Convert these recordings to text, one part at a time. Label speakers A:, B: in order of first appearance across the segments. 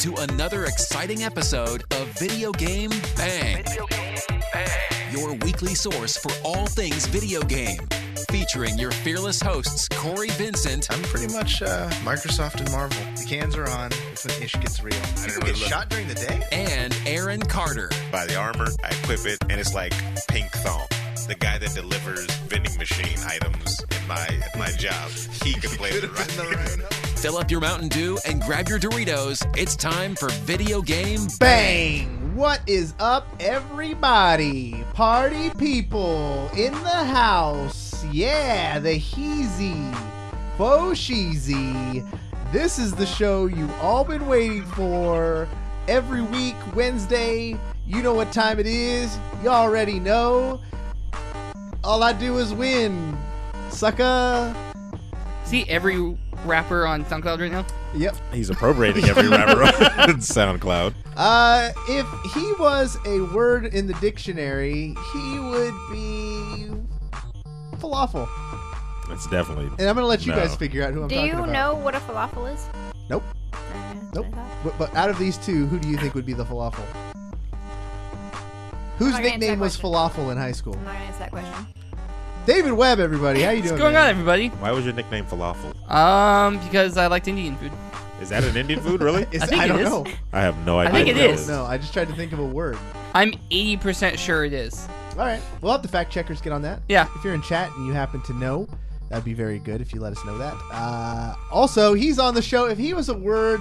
A: to another exciting episode of Video Game Bang. Your weekly source for all things video game. Featuring your fearless hosts, Cory, Vincent.
B: I'm pretty much Microsoft and Marvel. The cans are on. It's when ish gets real. People get shot during the day?
A: And Aaron Carter.
C: Buy the armor, I equip it, and it's like pink thong. The guy that delivers vending machine items at my job, he can play it right.
A: Fill up your Mountain Dew and grab your Doritos. It's time for Video Game
D: Bang! What is up, everybody? Party people in the house. Yeah, the heezy, faux sheezy. This is the show you've all been waiting for. Every week, Wednesday. You know what time it is. You already know. All I do is win, sucker.
E: See every rapper on SoundCloud right now?
D: Yep.
C: He's appropriating every rapper on SoundCloud.
D: If he was a word in the dictionary, he would be falafel.
C: It's definitely.
D: And I'm going to let you guys figure out who I'm talking about.
F: Do you know what a falafel is?
D: Nope. Nope. But out of these two, who do you think would be the falafel? Whose nickname was falafel in high school?
F: I'm not going to answer that question.
D: David Webb, everybody. How you doing?
E: What's going on, everybody?
C: Why was your nickname Falafel?
E: Because I liked Indian food.
C: Is that an Indian food, really?
D: I don't know.
C: I have no idea.
E: I think it is.
D: No, I just tried to think of a word.
E: I'm 80% sure it is.
D: All right. We'll have the fact checkers get on that.
E: Yeah.
D: If you're in chat and you happen to know, that'd be very good if you let us know that. Also, he's on the show. If he was a word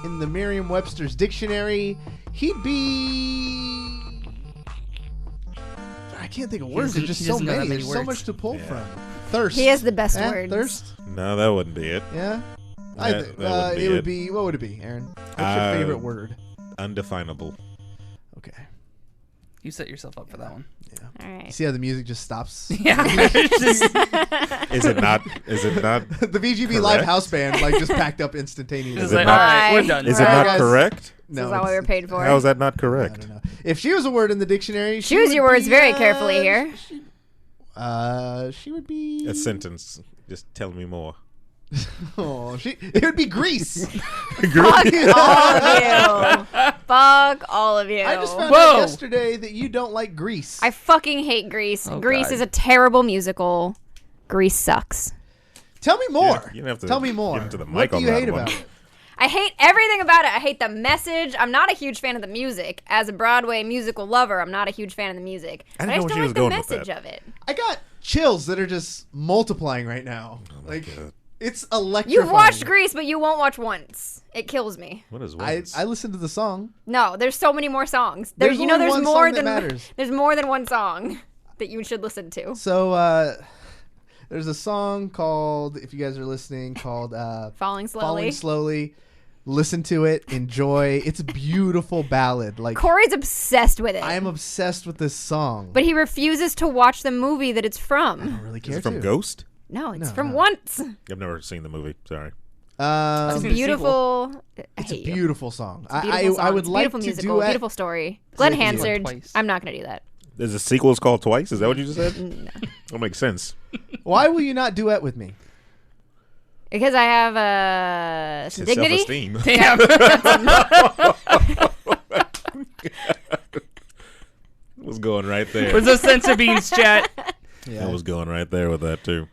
D: in the Merriam-Webster's dictionary, he'd be... I can't think of words. There's just so many. There's so much to pull from. Thirst.
F: He has the best words.
D: Thirst?
C: No, that wouldn't be it.
D: Yeah?
C: That
D: would be... What would it be, Aaron? What's your favorite word?
C: Undefinable.
D: Okay.
E: You set yourself up for that one.
D: Yeah.
F: All right.
D: See how the music just stops?
E: Yeah.
C: Is it not?
D: The VGB
C: correct?
D: live house band just packed up instantaneously.
E: It's like, all right, we're done.
C: Is it not
D: guys.
C: correct?
D: No,
F: This is not what we were paid for.
C: How is that not
D: I
C: correct?
D: don't know. If she was a word in the dictionary, she
F: Choose
D: would
F: your words
D: be,
F: very carefully here.
D: She would be
C: A sentence. Just tell me more.
D: It would be Grease.
F: Fuck all of you. Fuck all of you.
D: I just found out yesterday that you don't like Grease.
F: I fucking hate Grease.
E: Oh,
F: Grease
E: God.
F: is a terrible musical. Grease sucks.
D: Tell me more.
C: You don't have to
D: Tell me more.
C: give it to the
D: What
C: mic
D: do
C: on
D: you
C: that
D: hate
C: one.
D: about it?
F: I hate everything about it. I hate the message. I'm not a huge fan of the music. As a Broadway musical lover, I'm not a huge fan of the music.
C: I
F: But
C: didn't know
F: I just
C: where she
F: don't
C: was
F: like the
C: going with
F: message of it.
D: I got chills that are just multiplying right now.
C: God.
D: It's electrifying.
F: You've watched Grease, but you won't watch once. It kills me.
C: What is
D: I
C: once?
D: listened to the song.
F: No, there's so many more songs.
D: There's
F: You know,
D: only
F: there's
D: one
F: more
D: song that
F: than
D: matters.
F: there's more than one song that you should listen to.
D: So there's a song called, if you guys are listening, called
F: Falling Slowly.
D: Falling Slowly. Listen to it. Enjoy. It's a beautiful ballad. Like
F: Corey's obsessed with it.
D: I am obsessed with this song.
F: But he refuses to watch the movie that it's
D: I
F: from.
D: don't really care
C: Is it from
D: to.
C: Ghost?
F: No, it's
D: No,
F: from
D: no.
F: Once.
C: I've never seen the movie. Sorry.
F: It's
E: I've seen the
F: beautiful.
D: It's a beautiful song.
F: It's a beautiful song.
D: I would
F: It's a
D: like
F: beautiful
D: to
F: musical,
D: do it.
F: beautiful story. Glenn
D: Like you
F: Hansard.
E: twice.
F: I'm not gonna do that.
C: There's a sequel. It's called Twice. Is that what you just said?
F: No.
C: That makes sense.
D: Why will you not duet with me?
F: Because I have some dignity.
C: Self-esteem.
E: Damn.
C: was going right there.
E: Where's those sensor beans, chat?
D: Yeah.
C: I was going right there with that too.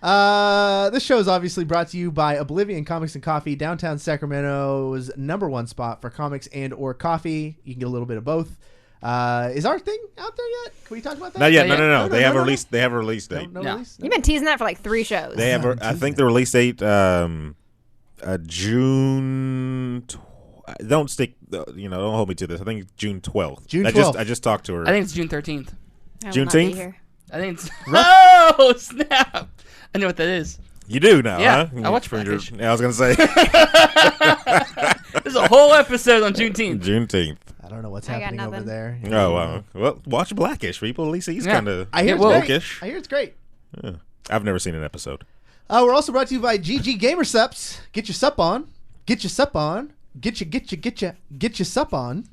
D: This show is obviously brought to you by Oblivion Comics and Coffee, downtown Sacramento's #1 spot for comics and or coffee. You can get a little bit of both. Is our thing out there yet? Can we talk about that?
C: Not yet.
E: Not
C: No.
E: yet.
C: They have a release. They have a release date.
D: No
E: No.
D: release?
F: You've been teasing that for like 3 shows.
C: They have. I think the release date. June. Don't stick. Don't hold me to this. I think it's June 12th.
D: June
C: I
D: 12th.
C: just talked to her.
E: I think it's June 13th.
F: I will not be
C: Juneteenth?
F: here.
E: I think it's... Oh, snap. I know what that is.
C: You do now,
E: Yeah,
C: huh?
E: I watch
C: For your-
E: Blackish.
C: Yeah, I was gonna say
E: There's a whole episode on Juneteenth.
C: Juneteenth.
D: I don't know what's
F: I got
D: happening over
F: nothing.
D: there.
C: Oh wow. Well, watch Blackish, people. At least he's
E: Yeah.
C: kind of
D: I hear
E: It
D: it's
E: will.
D: great.
C: wokish.
D: I hear it's great.
C: Yeah. I've never seen an episode.
D: We're also brought to you by GG Gamer Sups. Get your sup on. Get your sup on. Get your sup on.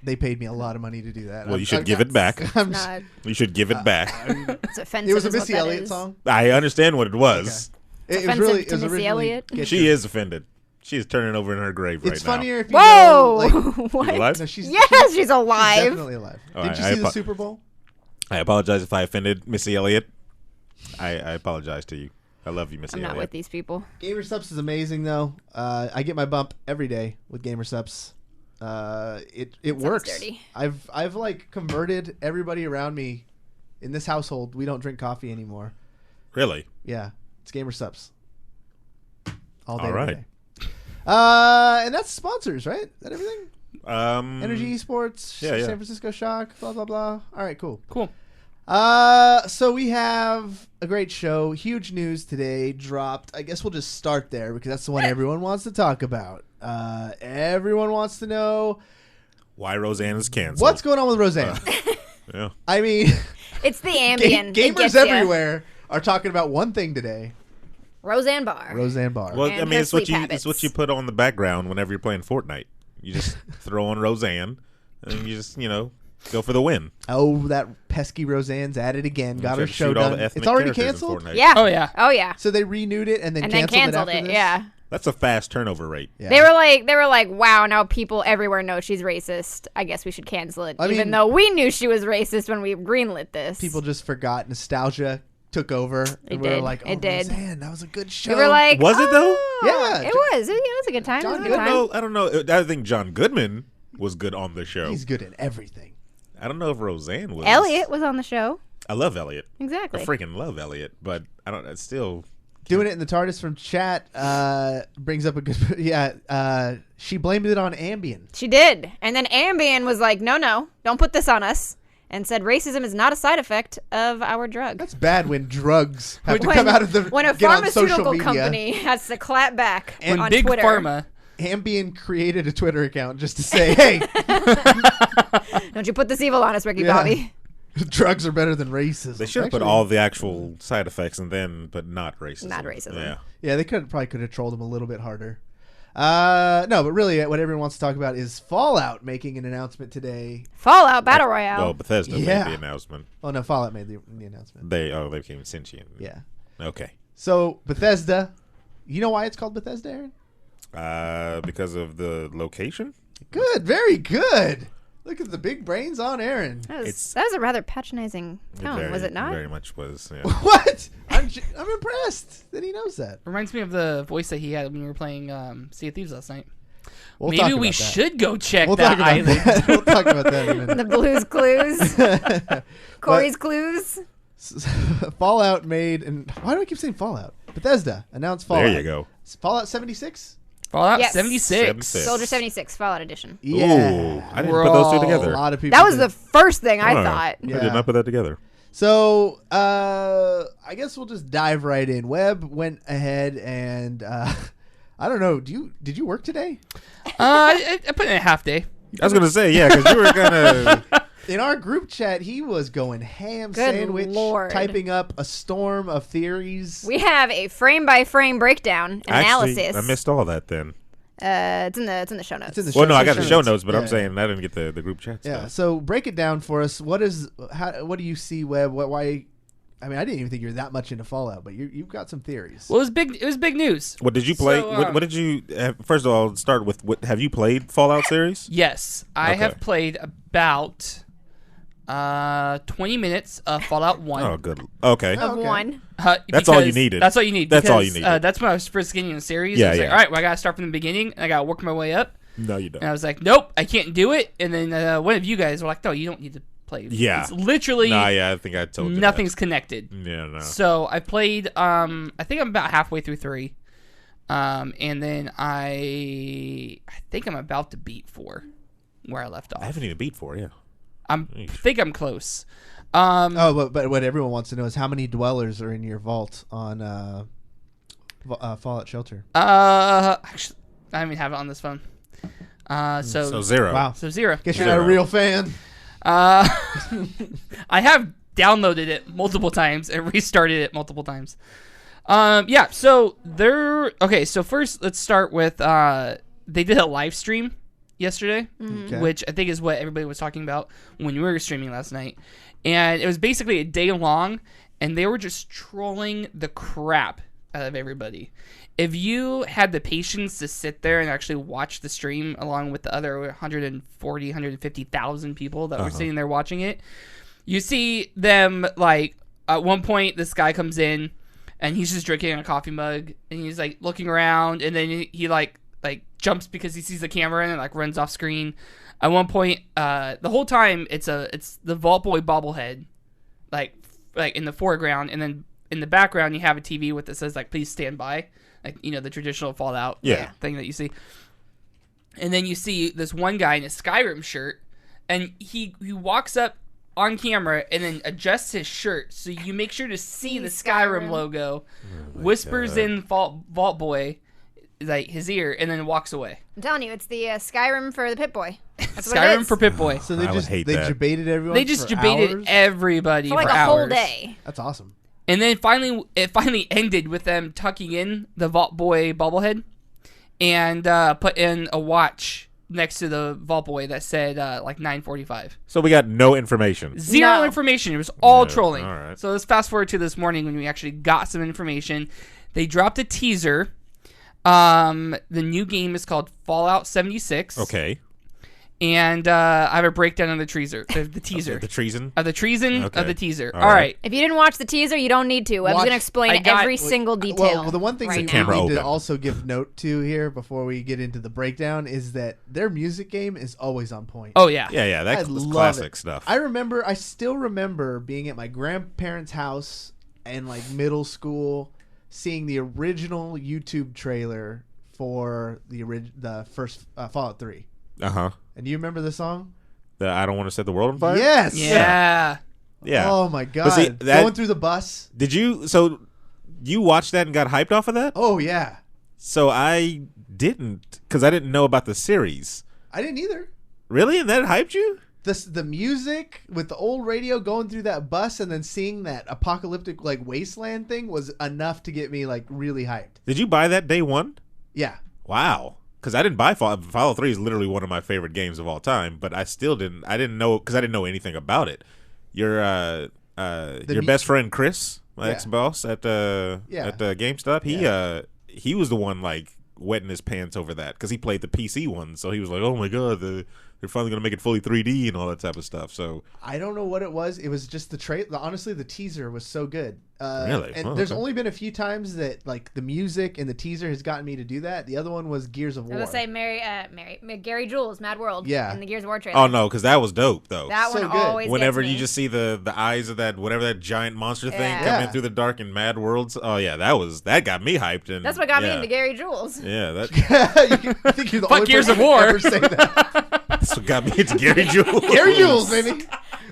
D: They paid me a lot of money to do that.
C: Well, you should give it back.
D: I'm
F: It's
D: just-
F: not.
C: You should give it back.
F: It's offensive.
D: it was a
F: is what
D: Missy
F: that
D: Elliott
F: is.
D: song.
C: I understand what it was.
D: It was
F: offensive
D: really.
F: to
D: It was
F: Missy
D: originally.
F: Elliott.
D: Get
C: She
D: your-
C: is offended. She's turning over in her grave right now.
D: It's funnier if you
F: Whoa!
D: know, like,
F: What?
C: She's alive?
D: no, she's
F: She's alive.
D: She's definitely alive.
C: All
D: Did
C: right,
D: you
C: I
D: see the Super Bowl?
C: I apologize if I offended Missy Elliott. I apologize to you. I love you, Missy
F: I'm
C: Elliott.
F: not with these people.
D: Gamer Subs is amazing though. I get my bump every day with Gamer Subs. It works.
F: dirty.
D: I've like converted everybody around me in this household. We don't drink coffee anymore.
C: Really?
D: Yeah, it's Gamer Subs. All day.
C: All
D: every
C: right.
D: day. And that's sponsors, right? Is that everything? Energy Esports,
C: yeah.
D: San Francisco Shock, blah blah blah. All right, cool.
E: Cool.
D: So we have a great show. Huge news today dropped. I guess we'll just start there because that's the one everyone wants to talk about. Everyone wants to know
C: Why Roseanne is canceled.
D: what's going on with Roseanne.
C: Yeah.
D: I mean,
F: It's the Ambien. It
D: gamers
F: gets ya.
D: everywhere are talking about one thing today:
F: Roseanne Barr.
D: Roseanne Barr.
C: Well,
F: And
C: I mean,
F: her
C: it's what
F: sleep
C: it's what
F: habits.
C: you put on the background whenever you're playing Fortnite. You just throw on Roseanne, and you just go for the win.
D: Oh, that pesky Roseanne's at it again. Got her
C: Should
D: show
C: shoot all
D: done.
C: the ethnic
D: It's already
C: characters in
D: canceled.
C: Fortnite.
F: Yeah.
E: Oh, yeah.
F: Oh yeah.
D: So they renewed it and then
F: And then
D: canceled
F: canceled it.
D: after this?
F: Yeah.
C: That's a fast turnover rate.
D: Yeah.
F: They were like, wow, now people everywhere know she's racist. I guess we should cancel it.
D: I
F: Even
D: mean-
F: though we knew she was racist when we greenlit this.
D: People just forgot. Nostalgia took over. And we were
F: did.
D: like, oh,
F: It did.
D: Roseanne, that was a good show.
F: we were like,
C: Was it, though?
F: "Oh."
D: Yeah.
F: It was. It was a good time.
D: John
F: It was a good
C: I
F: time.
C: don't know. I think John Goodman was good on the show.
D: He's good at everything.
C: I don't know if Roseanne was.
F: Elliot was on the show.
C: I love Elliot.
F: Exactly.
C: I freaking love Elliot, but I don't. It's still.
D: Doing it in the TARDIS from chat brings up a good... Yeah, she blamed it on Ambien.
F: She did. And then Ambien was like, no, don't put this on us. And said racism is not a side effect of our drug.
D: That's bad when drugs have to come out of the...
F: When a
D: get on social
F: pharmaceutical
D: media.
F: company has to clap back
D: And
F: on
E: Big
F: Twitter.
E: Pharma.
D: Ambien created a Twitter account just to say, hey,
F: Don't you put this evil on us, Ricky
D: Yeah.
F: Bobby.
D: drugs are better than racism.
C: They should have put
D: Actually,
C: all the actual side effects and then, but not racism.
F: Not racism.
C: Yeah.
D: Yeah, they probably could have trolled him a little bit harder. No, but really what everyone wants to talk about is Fallout making an announcement today.
F: Fallout Battle Royale.
C: Well, Bethesda
D: Yeah.
C: made the announcement.
D: Oh, no, Fallout made the announcement.
C: They became sentient.
D: Yeah.
C: Okay.
D: So, Bethesda, you know why it's called Bethesda, Aaron?
C: Because of the location.
D: Good, very good. Look at the big brains on Aaron.
F: that
C: it's-
F: was a rather patronizing tone, was it not?
C: Very much was. Yeah.
D: What? I'm impressed that he knows that.
E: Reminds me of the voice that he had when we were playing Sea of Thieves last night.
D: We'll
E: Maybe
D: talk
E: we
D: about that.
E: should go check
D: We'll talk
E: that
D: about
E: island.
D: that. We'll talk about that in a minute.
F: The Blues Clues. Corey's Clues.
D: Fallout made, and why do I keep saying Fallout? Bethesda announced Fallout.
C: There you go.
D: Fallout 76?
E: Fallout
F: Yes.
E: 76.
C: 76.
F: Soldier 76 Fallout Edition.
C: Ooh, I didn't put those two
D: A
C: together.
D: lot of people.
F: That was
D: did.
F: the first thing I
C: Oh,
F: thought.
C: I
D: Yeah.
C: did not put that together.
D: So, I guess we'll just dive right in. Webb went ahead and, I don't know. Did you work today?
E: I put in a half day.
C: I was gonna say because you were gonna.
D: In our group chat, he was going ham
F: Good
D: sandwich,
F: Lord.
D: typing up a storm of theories.
F: We have a frame by frame breakdown analysis.
C: Actually, I missed all that then.
F: It's in the show notes.
D: It's in the
C: Well, no, I got
D: show
C: the show
D: notes.
C: notes, but
D: Yeah.
C: I'm saying I didn't get the group chat
D: Yeah.
C: stuff.
D: So break it down for us. What do you see, Webb? Why? I mean, I didn't even think you're that much into Fallout, but you've got some theories.
E: Well, it was big news.
C: What did you play?
E: So,
C: what did you? First of all, start with what? Have you played Fallout series?
E: Yes, I
C: Okay.
E: have played about 20 minutes of Fallout 1.
C: Oh, good. Okay.
F: of
D: okay.
F: one.
C: That's all you
E: because-
C: needed.
E: That's all you need.
C: That's all you
E: because,
C: needed.
E: That's when I was first getting in the series.
C: Yeah,
E: I was like,
C: yeah.
E: all right, well, I got to start from the beginning, and I got to work my way up.
C: No, you don't.
E: And I was like, nope, I can't do it. And then one of you guys were like, no, you don't need to play.
C: Yeah.
E: It's literally
C: Nah, yeah, I think I told you.
E: nothing's connected.
C: That. Yeah, no.
E: So I played, I think I'm about halfway through 3. And then I think I'm about to beat 4 where I left off.
C: I haven't even beat 4. Yeah.
E: I think I'm close.
D: Oh, but what everyone wants to know is how many dwellers are in your vault on Fallout Shelter?
E: Actually, I don't even have it on this phone.
C: So 0.
D: Wow.
E: So 0.
D: Guess you're not a real fan.
E: I have downloaded it multiple times and restarted it multiple times. Yeah, so okay, so first let's start with they did a live stream yesterday,
D: Okay.
E: which I think is what everybody was talking about when we were streaming last night. And it was basically a day long, and they were just trolling the crap out of everybody. If you had the patience to sit there and actually watch the stream along with the other 140, 150,000 people that were sitting there watching it, you see them, like, at one point, this guy comes in, and he's just drinking a coffee mug, and he's, like, looking around, and then he like jumps because he sees the camera and, like, runs off screen. At one point, the whole time, it's the Vault Boy bobblehead, like in the foreground, and then in the background, you have a TV with it says, like, please stand by. Like, you know, the traditional Fallout thing that you see. And then you see this one guy in a Skyrim shirt, and he walks up on camera and then adjusts his shirt so you make sure to see the Skyrim logo, whispers in Vault Boy, like, his ear, and then walks away.
F: I'm telling you, it's the Skyrim for the Pip-Boy. That's
E: Skyrim for Pip-Boy.
D: So they debated everyone.
E: They just debated everybody
F: for like
E: for
F: a
E: hours.
F: whole day.
D: That's awesome.
E: And then it finally ended with them tucking in the Vault Boy bobblehead and put in a watch next to the Vault Boy that said like 9:45.
C: So we got no information.
E: Zero information. It was all trolling.
C: All right.
E: So let's fast forward to this morning when we actually got some information. They dropped a teaser. The new game is called Fallout 76.
C: Okay.
E: And I have a breakdown of the teaser. The teaser.
C: Okay, the treason?
E: Of the treason
C: Okay.
E: of the teaser.
C: All
E: All right.
F: If you didn't watch the teaser, you don't need to. Webb's going to explain every single detail.
D: Well, the one thing
F: right
D: we
F: now.
D: need
C: open.
D: to also give note to here before we get into the breakdown is that their music game is always on point.
E: Oh, yeah.
C: Yeah,
D: I
C: that's
D: love
C: classic
D: it.
C: stuff.
D: I still remember being at my grandparents' house in like middle school, seeing the original YouTube trailer for the first Fallout 3.
C: Uh-huh.
D: And do you remember the song?
C: I don't want to set the world on fire?
D: Yes.
E: Yeah.
C: Yeah.
D: Oh my god.
C: But see,
D: Going through the bus.
C: Did you... So, you watched that and got hyped off of that?
D: Oh yeah.
C: So, I didn't, because I didn't know about the series.
D: I didn't either.
C: Really? And that hyped you?
D: The music with the old radio going through that bus and then seeing that apocalyptic like wasteland thing was enough to get me like really hyped.
C: Did you buy that day one?
D: Yeah.
C: Wow. Because I didn't buy Fallout 3 is literally one of my favorite games of all time, but I didn't know, because I didn't know anything about it. Your best friend Chris, my ex-boss at GameStop, he was the one like wetting his pants over that because he played the PC one, so he was like, oh my god, they're finally going to make it fully 3D and all that type of stuff. So
D: I don't know what it was. It was just the trailer. Honestly, the teaser was so good.
C: Really?
D: And there's only been a few times that like the music and the teaser has gotten me to do that. The other one was Gears of War.
F: I was going to say Gary Jules, Mad World.
D: Yeah.
F: In the Gears of War trailer.
C: oh no, because that was dope though.
F: That
D: So
F: one
D: good.
F: always
C: Whenever
F: gets me.
C: you just see the eyes of that whatever that giant monster thing
F: Yeah.
C: coming
D: Yeah.
C: through the dark and Mad Worlds. Oh yeah, that got me hyped. And
F: That's what got me
C: yeah.
F: into Gary Jules.
C: Yeah,
D: I think you're the
E: Fuck
D: only
E: Gears
D: person
E: of War.
D: to ever say that.
C: that's what got me into Gary Jules.
D: Gary Jules, baby.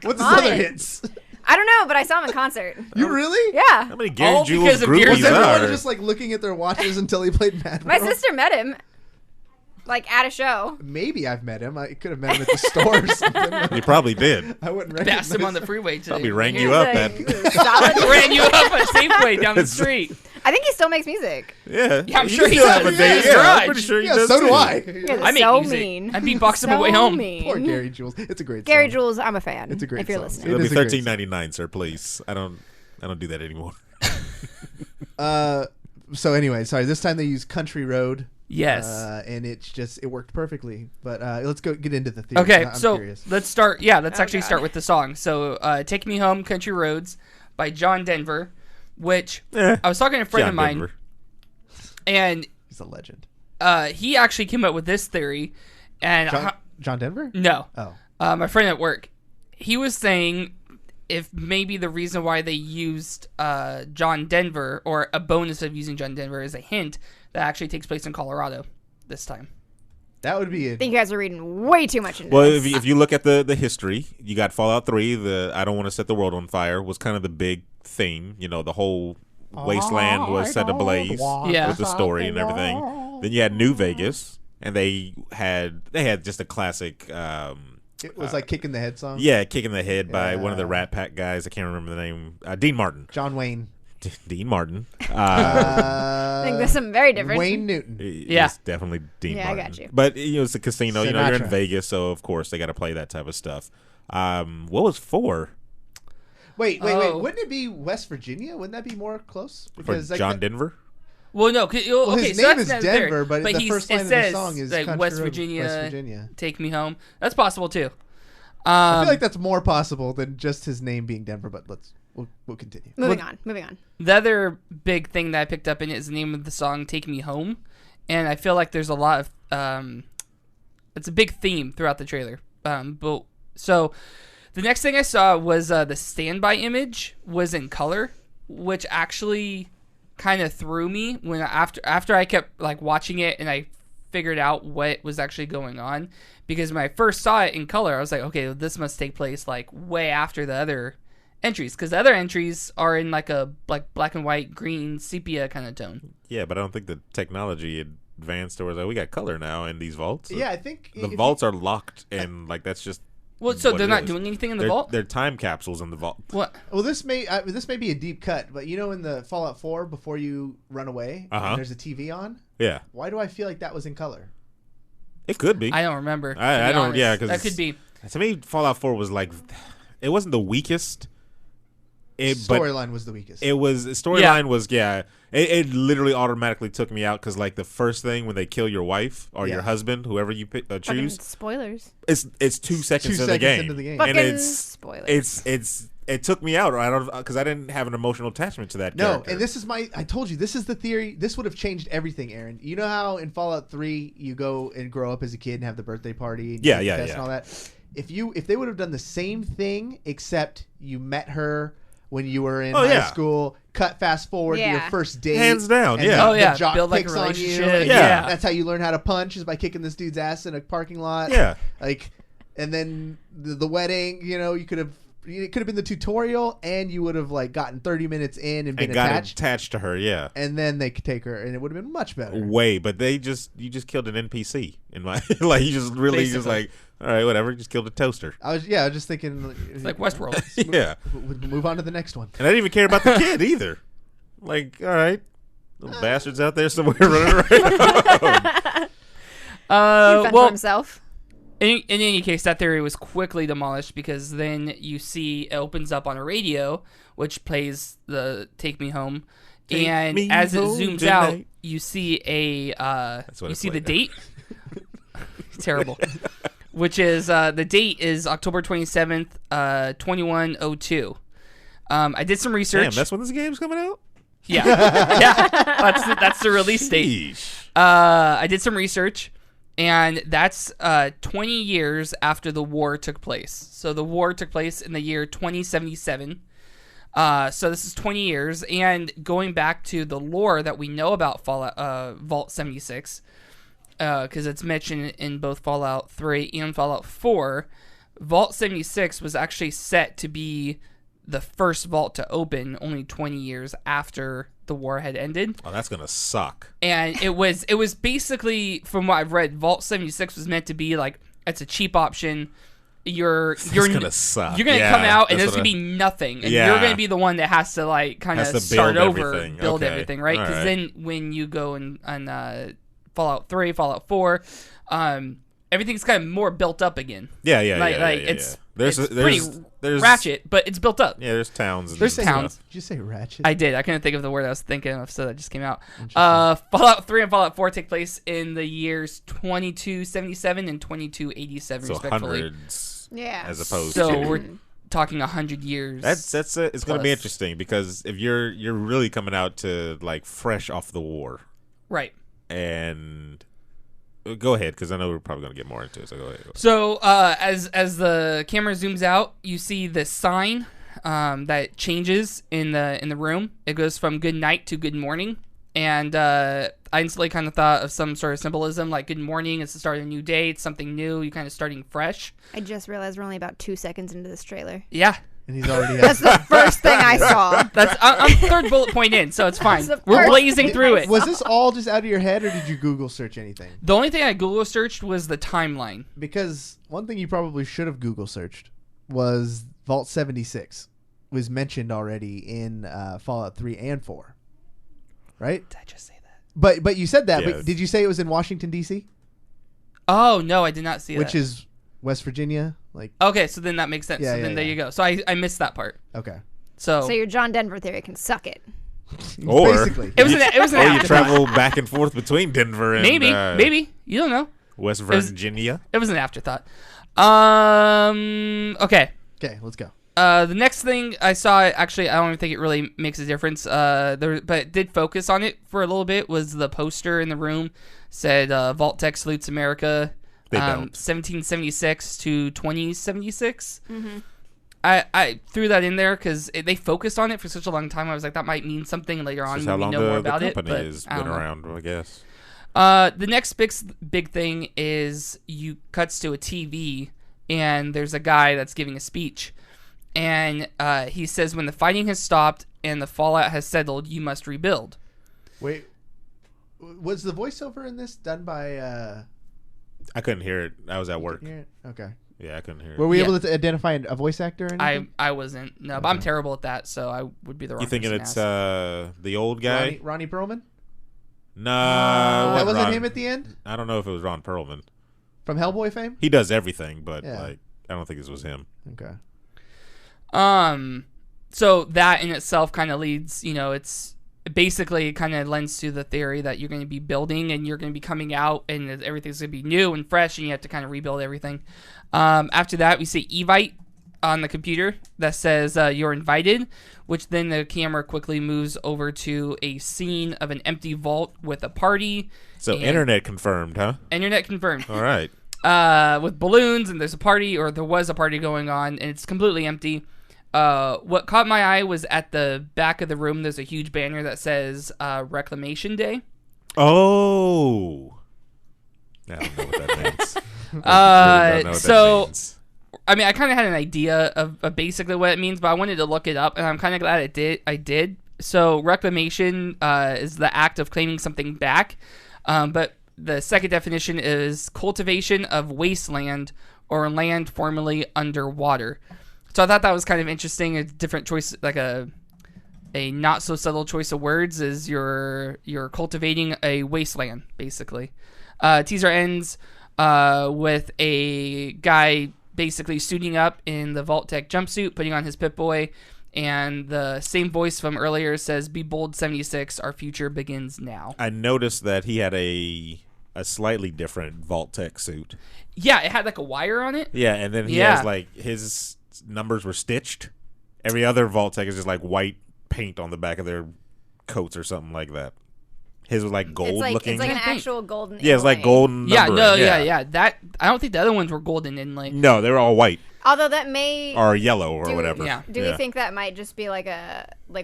D: What's his
F: On
D: other
F: it.
D: hits?
F: I don't know, but I saw him in concert.
D: You really?
F: Yeah.
C: How many Gary
E: All
C: Jules
E: because of Gears
D: Was
C: groupies
E: of War.
D: everyone
C: are?
D: just like looking at their watches until he played Mad
F: My
D: World?
F: sister met him, like, at a show.
D: Maybe I've met him. I could have met him at the store or something.
C: You probably did.
D: I wouldn't recognize
E: Passed him on the freeway today.
C: Probably rang
F: He
C: you
F: was
C: up.
F: a- he
C: That
F: was a solid.
E: Ran you up at Safeway down the street.
F: I think he still makes music.
C: yeah.
E: Yeah, I'm sure he
C: still
E: does.
C: have a day.
E: His
C: Yeah,
E: garage.
C: I'm pretty sure he
D: Yeah,
C: does
D: so do
C: too.
D: I.
F: You guys
E: I
F: are
E: make
F: so
E: music.
F: mean.
E: I beatbox him
F: so
E: on the way home.
F: Mean.
D: Poor Gary Jules. It's a great
F: Gary
D: song.
F: Jules, I'm a fan.
D: It's a great
F: if you're
D: song.
F: listening.
C: It'll be
D: It is a great song.
C: $13.99, sir. Please. I don't do that anymore.
D: So anyway, sorry. This time they used Country Road.
E: Yes.
D: And it worked perfectly. But let's go get into the theory.
E: Okay,
D: I'm
E: so
D: curious.
E: let's start. Yeah, let's
F: Oh,
E: actually
F: God.
E: start with the song. So, "Take Me Home, Country Roads" by John Denver, which I was talking to a friend
C: John
E: of mine,
C: Denver.
E: and
D: He's a legend.
E: he actually came up with this theory. And
D: John Denver?
E: no,
D: Oh.
E: my friend at work, he was saying if maybe the reason why they used John Denver, or a bonus of using John Denver, is a hint that actually takes place in Colorado this time.
D: That would be
F: I think you guys are reading way too much into
C: Well,
F: this.
C: if you look at the history, you got Fallout 3, the I don't want to set the world on fire was kind of the big theme. You know, the whole wasteland was set ablaze
E: Yeah.
C: with the story and everything. Then you had New Vegas, and they had just a classic
D: It was like Kicking the Head song.
C: Kicking the Head by one of the Rat Pack guys. I can't remember the name. Dean Martin.
D: John Wayne.
C: Dean Martin.
F: I think there's some very different.
D: Wayne Newton.
E: Yeah.
C: It's definitely Dean
F: Yeah, I
C: Martin.
F: got you.
C: But it's a casino. You know, you're in
D: Sinatra.
C: Vegas, so of course they got to play that type of stuff. What was 4
D: Wait.
E: Oh.
D: Wouldn't it be West Virginia? Wouldn't that be more close?
C: for
D: Like,
C: John Denver?
E: Well, no. Okay,
D: his
E: so
D: name
E: that's
D: is Denver, but the
E: he's-
D: first line
E: it
D: of the
E: says,
D: song is
E: like
D: Country
E: West
D: Road,
E: Virginia,
D: West Virginia.
E: Take Me Home. That's possible too.
D: I feel like that's more possible than just his name being Denver, but we'll continue.
F: Moving on.
E: The other big thing that I picked up in it is the name of the song, Take Me Home. And I feel like there's a lot of... it's a big theme throughout the trailer. So the next thing I saw was the standby image was in color, which actually kind of threw me when after I kept like watching it and I figured out what was actually going on. Because when I first saw it in color, I was like, okay, this must take place like way after the other entries, because the other entries are in like a black and white, green, sepia kind of tone.
C: Yeah, but I don't think the technology advanced towards like we got color now in these vaults.
D: Yeah, I think
C: the vaults are locked, and like that's just.
E: Well, so
C: what
E: they're
C: it
E: not
C: is.
E: doing anything in the vault?
C: They're time capsules in the vault.
E: What?
D: Well, this may be a deep cut, but you know, in the Fallout 4, before you run away, and there's a TV on.
C: Yeah.
D: Why do I feel like that was in color?
C: It could be.
E: I don't remember.
C: I don't.
E: Honest.
C: Yeah, because
E: that could be.
C: To me, Fallout 4 was like, it wasn't the weakest.
D: Storyline was the weakest.
C: It was storyline was It literally automatically took me out because like the first thing when they kill your wife or your husband, whoever you choose,
F: Spoilers.
C: It's 2 seconds,
D: into the game.
F: Fucking
C: and
F: spoilers.
C: it took me out. I don't because I didn't have an emotional attachment to that.
D: No,
C: character.
D: and this is I told you this is the theory. This would have changed everything, Aaron. You know how in Fallout 3 you go and grow up as a kid and have the birthday party, and and all that. If they would have done the same thing except you met her when you were in high school, cut fast forward to your first date.
C: Hands down,
D: and
C: yeah.
D: The jock
E: Build like
D: picks
E: a
D: on you.
E: relationship.
D: And
E: Yeah.
D: That's how you learn how to punch, is by kicking this dude's ass in a parking lot.
C: Yeah.
D: And then the wedding, it could have been the tutorial, and you would have like gotten 30 minutes in and been
C: got
D: attached.
C: attached to her, yeah.
D: And then they could take her, and it would have been much better.
C: But you just killed an NPC in my like you just really
E: Basically.
C: just like all right, whatever, just killed a toaster.
D: I was just thinking,
E: It's like Westworld.
C: Yeah,
D: move on to the next one.
C: and I didn't even care about the kid either. Like, all right, little bastards out there somewhere running around.
F: He fend for himself.
E: In any case, that theory was quickly demolished because then you see it opens up on a radio, which plays the "Take Me Home," and as it zooms out, you see the date. Terrible. Which is the date is October 27th, 2102. I did some research.
C: Damn, that's when this game's coming out?
E: Yeah, that's the release date.
C: Sheesh.
E: I did some research, and that's 20 years after the war took place. So the war took place in the year 2077. So this is 20 years, and going back to the lore that we know about Vault 76, because it's mentioned in both Fallout 3 and Fallout 4, Vault 76 was actually set to be the first vault to open only 20 years after the war had ended.
C: Oh, that's gonna suck.
E: And it was basically, from what I've read, Vault 76 was meant to be like, it's a cheap option. You're
C: gonna suck.
E: You're gonna come out and there's gonna be nothing, and you're gonna be the one that has to like kind of start over, build everything, right? Because then when you go on Fallout 3, Fallout 4, everything's kind of more built up again.
C: Yeah.
E: It's pretty ratchet, but it's built up.
C: Yeah, there's towns.
E: There's towns.
D: Did you say ratchet?
E: I did. I couldn't think of the word I was thinking of, so that just came out. Fallout 3 and Fallout 4 take place in the years 2277 and 2287, respectively.
C: Hundreds.
F: Yeah.
C: As opposed
E: So
C: to
E: we're talking 100 years.
C: That's it's going to be interesting because if you're really coming out to like fresh off the war,
E: right?
C: And go ahead, because I know we're probably going to get more into it. So go ahead.
E: So as the camera zooms out, you see this sign that changes in the room. It goes from good night to good morning, and I instantly kind of thought of some sort of symbolism, like good morning, it's the start of a new day, it's something new, you're kind of starting fresh.
F: I just realized we're only about 2 seconds into this trailer.
E: Yeah.
D: And he's already.
F: That's the first thing I saw.
E: I'm third bullet point in, so it's fine. We're blazing through it.
D: Was this all just out of your head, or did you Google search anything?
E: The only thing I Google searched was the timeline.
D: Because one thing you probably should have Google searched was Vault 76 was mentioned already in Fallout 3 and 4. Right?
E: Did I just say that?
D: But you said that.
C: Yes.
D: But did you say it was in Washington, D.C.?
E: Oh, no, I did not see that.
D: Which is West Virginia?
E: Okay, so then that makes sense.
D: Yeah,
E: so then there you go. So I missed that part.
D: Okay.
E: So
F: your John Denver theory can suck it.
C: Or
D: Basically.
E: It was an
C: or you
E: afterthought.
C: travel back and forth between Denver and
E: Maybe you don't know.
C: West Virginia.
E: It was an afterthought. Okay.
D: Okay, let's go.
E: The next thing I saw, actually, I don't even think it really makes a difference. But it did focus on it for a little bit. Was the poster in the room said Vault-Tec salutes America,
C: They don't.
E: 1776 to 2076. Mm-hmm. I threw that in there because they focused on it for such a long time. I was like, that might mean something later on when we know more about it.
C: But how long the company has
E: I don't
C: been
E: know.
C: around, I guess.
E: The next big thing is you cuts to a TV and there's a guy that's giving a speech, and he says, when the fighting has stopped and the fallout has settled, you must rebuild.
D: Wait, was the voiceover in this done by?
C: I couldn't hear it. I was at work.
D: Okay.
C: Yeah, I couldn't hear it.
D: Were we
E: Yeah.
D: able to identify a voice actor? Or anything?
E: I wasn't. No, but I'm terrible at that, so I would be the wrong
C: You thinking
E: person
C: it's
E: to ask.
C: the old guy?
D: Ronnie Perlman?
C: Nah,
D: That wasn't
C: Ron.
D: him at the end
C: I don't know if it was Ron Perlman.
D: from Hellboy fame.
C: He does everything, but
D: Yeah.
C: like I don't think this was him.
D: Okay.
E: So that in itself kind of leads, it's basically kind of lends to the theory that you're going to be building and you're going to be coming out and everything's going to be new and fresh and you have to kind of rebuild everything. After that, we see eevee on the computer that says you're invited, which then the camera quickly moves over to a scene of an empty vault with a party.
C: So
E: and
C: internet confirmed, huh?
E: Internet confirmed.
C: All right.
E: With balloons, and there's a party, or there was a party going on, and it's completely empty. What caught my eye was at the back of the room, there's a huge banner that says Reclamation Day.
C: Oh. I don't know what that means. I really don't know what that means.
E: I mean, I kind of had an idea of basically what it means, but I wanted to look it up, and I'm kind of glad I did. So reclamation is the act of claiming something back, but the second definition is cultivation of wasteland or land formerly underwater. So I thought that was kind of interesting. A different choice, like a not so subtle choice of words, is you're cultivating a wasteland, basically. Teaser ends with a guy basically suiting up in the Vault-Tec jumpsuit, putting on his Pip-Boy, and the same voice from earlier says, "Be bold, 76. Our future begins now."
C: I noticed that he had a slightly different Vault-Tec suit.
E: Yeah, it had like a wire on it.
C: Yeah, and then he
E: Yeah.
C: has like his numbers were stitched. Every other Vault-Tec is just like white paint on the back of their coats or something like that. His was like gold looking.
F: It's like an actual golden.
C: Yeah, it's like
F: inlay.
C: golden.
E: Yeah,
C: numbering.
E: yeah. That I don't think the other ones were golden inlay.
C: No, they were all white
F: Although that may.
C: or yellow or
F: Do-
C: whatever.
E: yeah.
F: Do we think that might just be like